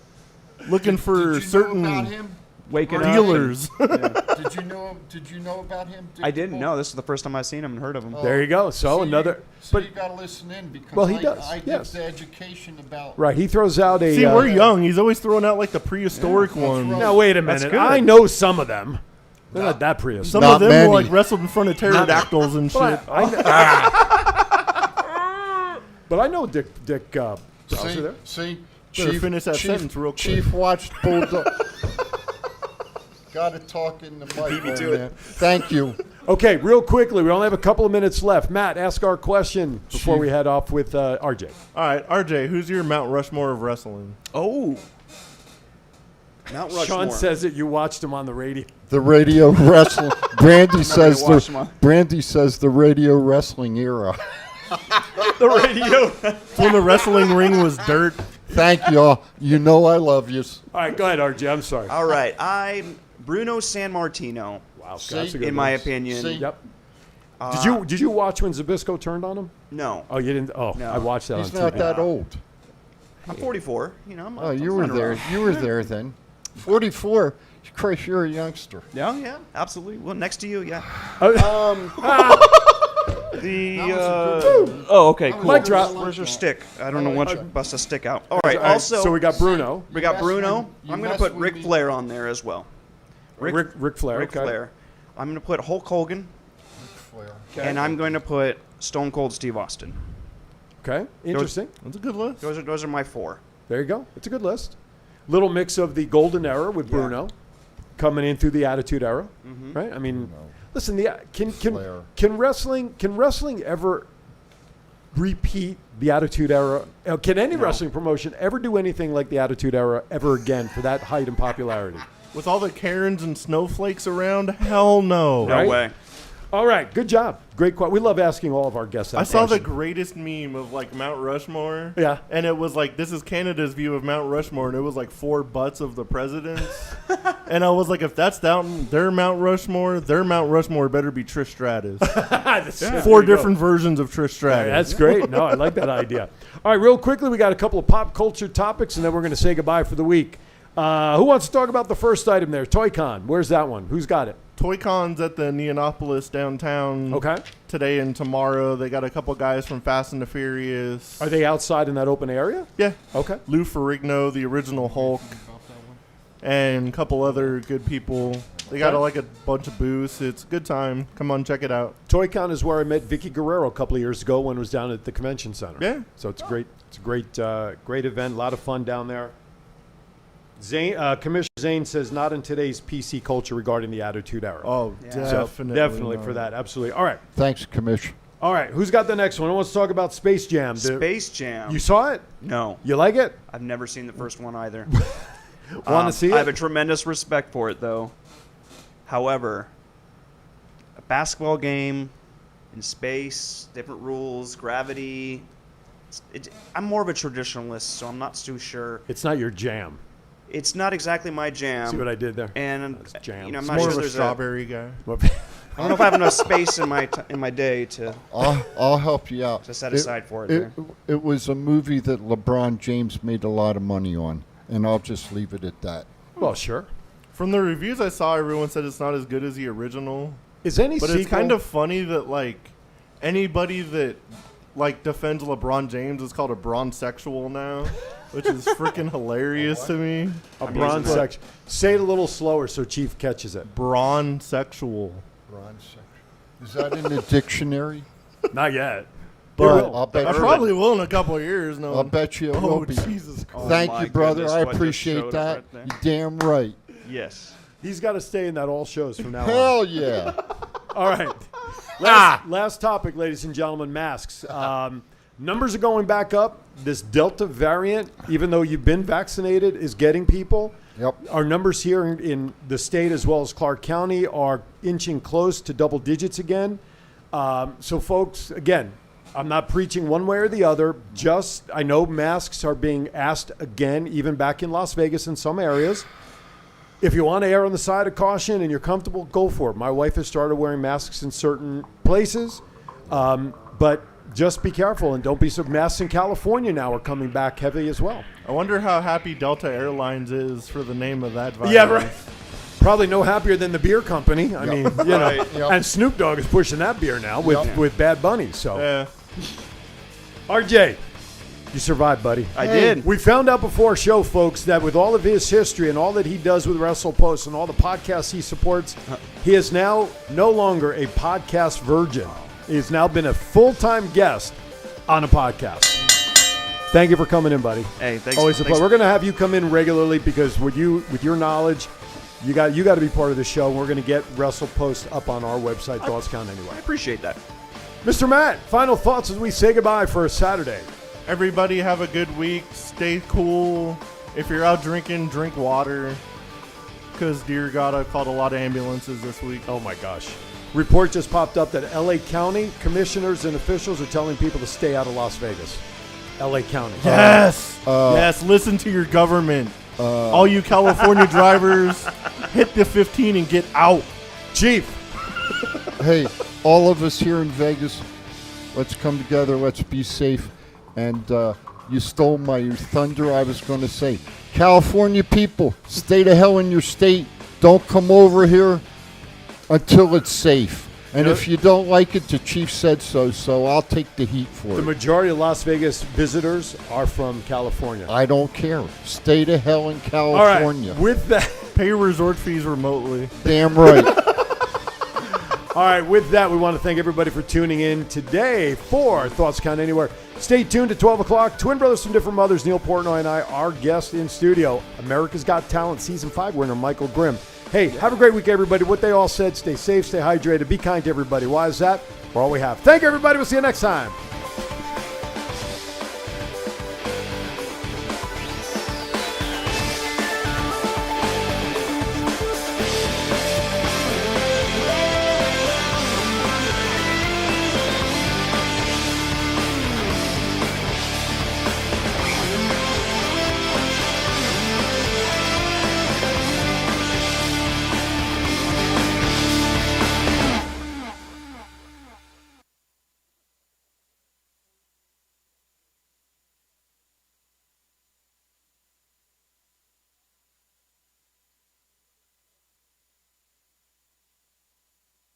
looking for Did you certain know about him? Waking up. dealers. Did you know about him? I Dick didn't Bull? know. This is the first time I've seen him and heard of him. There you go. So another. So you got to listen in because Well, he does, I yes. give the education about. Right, he throws out a. See, we're young. He's always throwing out like the prehistoric ones. right. Now wait a That's minute. good. I know some of them. They're not that prehistoric. Some Not of them many. were like wrestled in front of pterodactyls and shit. But I know Dick. Bowser there. See, Better finish that sentence real quick. Chief watched Bulldog. Got to talk in the mic, me old to it. man. Thank you. Okay, real quickly, we only have a couple of minutes left. Matt, ask our question before we head off with RJ. All right, RJ, who's your Mount Rushmore of wrestling? Oh. Mount Rushmore. Sean says that you watched him on the radio. The radio wrestling. Brandy says watch my- the radio wrestling era. The radio. When the wrestling ring was dirt. Thank y'all. You know I love you. All right, go ahead, RJ. I'm sorry. All right. I'm Bruno Sammartino. Wow, See? that's a good In my one. opinion. See? Yep. Did you watch when Zbyszko turned on him? No. Oh, you didn't. Oh, No. I watched that He's on not TV. that old. I'm 44. You know, Oh, I'm you were running there. around. You were there then. 44. Christ, you're a youngster. Yeah, yeah, absolutely. Well, next to you, yeah. Oh, okay, cool. Mic drop. Where's your stick? I don't know what bust a stick out. All right. All right, Also, so we got Bruno. we got mess Bruno. with- you I'm going mess to put with Ric me. Flair on there as well. Ric Flair. Ric okay. Flair. I'm going to put Hulk Hogan, Flair. and I'm going to put Stone Cold Steve Austin. Okay, interesting. That's a good list. Those are my four. There you go. It's a good list. Little mix of the golden era with Bruno coming in through the Attitude Era, right? I mean, listen, Flair. can wrestling ever repeat the Attitude Era? Can any wrestling promotion ever do anything like the Attitude Era ever again for that height and popularity? With all the Karens and snowflakes around, hell no. No Right? way. All right, good job. Great question. We love asking all of our guests that I saw the question. greatest meme of like Mount Rushmore. Yeah. And it was like, this is Canada's view of Mount Rushmore, and it was like 4 butts of the presidents. And I was like, if that's down their Mount Rushmore better be Trish Stratus. There 4 you go. different versions of Trish Stratus. That's great. No, I like that idea. All right, real quickly, we got a couple of pop culture topics, and then we're going to say goodbye for the week. Who wants to talk about the first item there? Toy-Con. Where's that one? Who's got it? Toy-Con's at the Neonopolis downtown. Okay. Today and tomorrow. They got a couple guys from Fast and the Furious. Are they outside in that open area? Yeah. Okay. Lou Ferrigno, the original Hulk, and a couple other good people. They got Okay. like a bunch of booths. It's a good time. Come on, check it out. Toy-Con is where I met Vicky Guerrero a couple of years ago when it was down at the convention center. Yeah. So it's great. It's a great event. A lot of fun down there. Commissioner Zane says not in today's PC culture regarding the Attitude Era. Oh, So definitely for that. Absolutely. All right. Thanks, Commish. All right. Who's got the next one? Who wants to talk about Space Jam? Space Jam. You saw it? No. You like it? I've never seen the first one either. Want to see it? I have a tremendous respect for it, though. However, a basketball game in space, different rules, gravity. I'm more of a traditionalist, so I'm not too sure. It's not your jam. It's not exactly my jam. See what I did there? And jam. you know, I'm It's not more sure of a there's strawberry guy. I don't know if I have enough space in my day to I'll help you out. to set aside for it. There. It was a movie that LeBron James made a lot of money on, and I'll just leave it at that. Well, sure. From the reviews I saw, everyone said it's not as good as the original. Is any But sequel? it's kind of funny that like anybody that like defends LeBron James is called a bronzesexual now, which is freaking hilarious to me. A bronze section. Say it a little slower so Chief catches it. Bronzesexual. Bronze section. Is that in the dictionary? Not yet. But I'll bet I you- probably will in a couple of years. No, I'll bet you it Oh, will be. Jesus Christ. Thank my you, brother. goodness, I what just appreciate showed that. up right there. You're damn right. Yes. He's got to stay in that all shows from now on. Hell yeah. All right. Last topic, ladies and gentlemen, masks. Numbers are going back up. This Delta variant, even though you've been vaccinated, is getting people. Yep. Our numbers here in the state as well as Clark County are inching close to double digits again. So, folks, again, I'm not preaching one way or the other. Just, I know masks are being asked again, even back in Las Vegas in some areas. If you want to err on the side of caution and you're comfortable, go for it. My wife has started wearing masks in certain places, but just be careful and don't be so. Masks in California now are coming back heavy as well. I wonder how happy Delta Airlines is for the name of that virus. Yeah, right. Probably no happier than the beer company. I mean, you know, Right, yep. and Snoop Dogg is pushing that beer now with Bad Bunny. So, Yeah. RJ, you survived, buddy. I did. We found out before our show, folks, that with all of his history and all that he does with WrestlePost and all the podcasts he supports, he is now no longer a podcast virgin. He's now been a full-time guest on a podcast. Thank you for coming in, buddy. Hey, thanks. Always a thanks. pleasure. We're going to have you come in regularly because with your knowledge, you got to be part of the show. We're going to get WrestlePost up on our website, Thoughts Count Anywhere. I appreciate that. Mr. Matt, final thoughts as we say goodbye for a Saturday. Everybody have a good week. Stay cool. If you're out drinking, drink water. Because, dear God, I've called a lot of ambulances this week. Oh, my gosh. Report just popped up that L.A. County commissioners and officials are telling people to stay out of Las Vegas. L.A. County. Yes. Yes, listen to your government. All you California drivers, hit the 15 and get out. Chief. Hey, all of us here in Vegas, let's come together. Let's be safe. And you stole my thunder. I was going to say, California people, stay the hell in your state. Don't come over here until it's safe. And if you don't like it, the chief said so, so I'll take the heat for The it. majority of Las Vegas visitors are from California. I don't care. Stay the hell in All California. right. With that, Pay resort fees remotely. Damn right. all right. With that, we want to thank everybody for tuning in today for Thoughts Count Anywhere. Stay tuned at 12 o'clock. Twin brothers from different mothers, Neil Portnoy and I, our guest in studio, America's Got Talent Season 5 winner, Michael Grimm. Hey, have a great week, everybody. What they all said, stay safe, stay hydrated, be kind to everybody. Why is that? We're all we have. Thank you, everybody. We'll see you next time.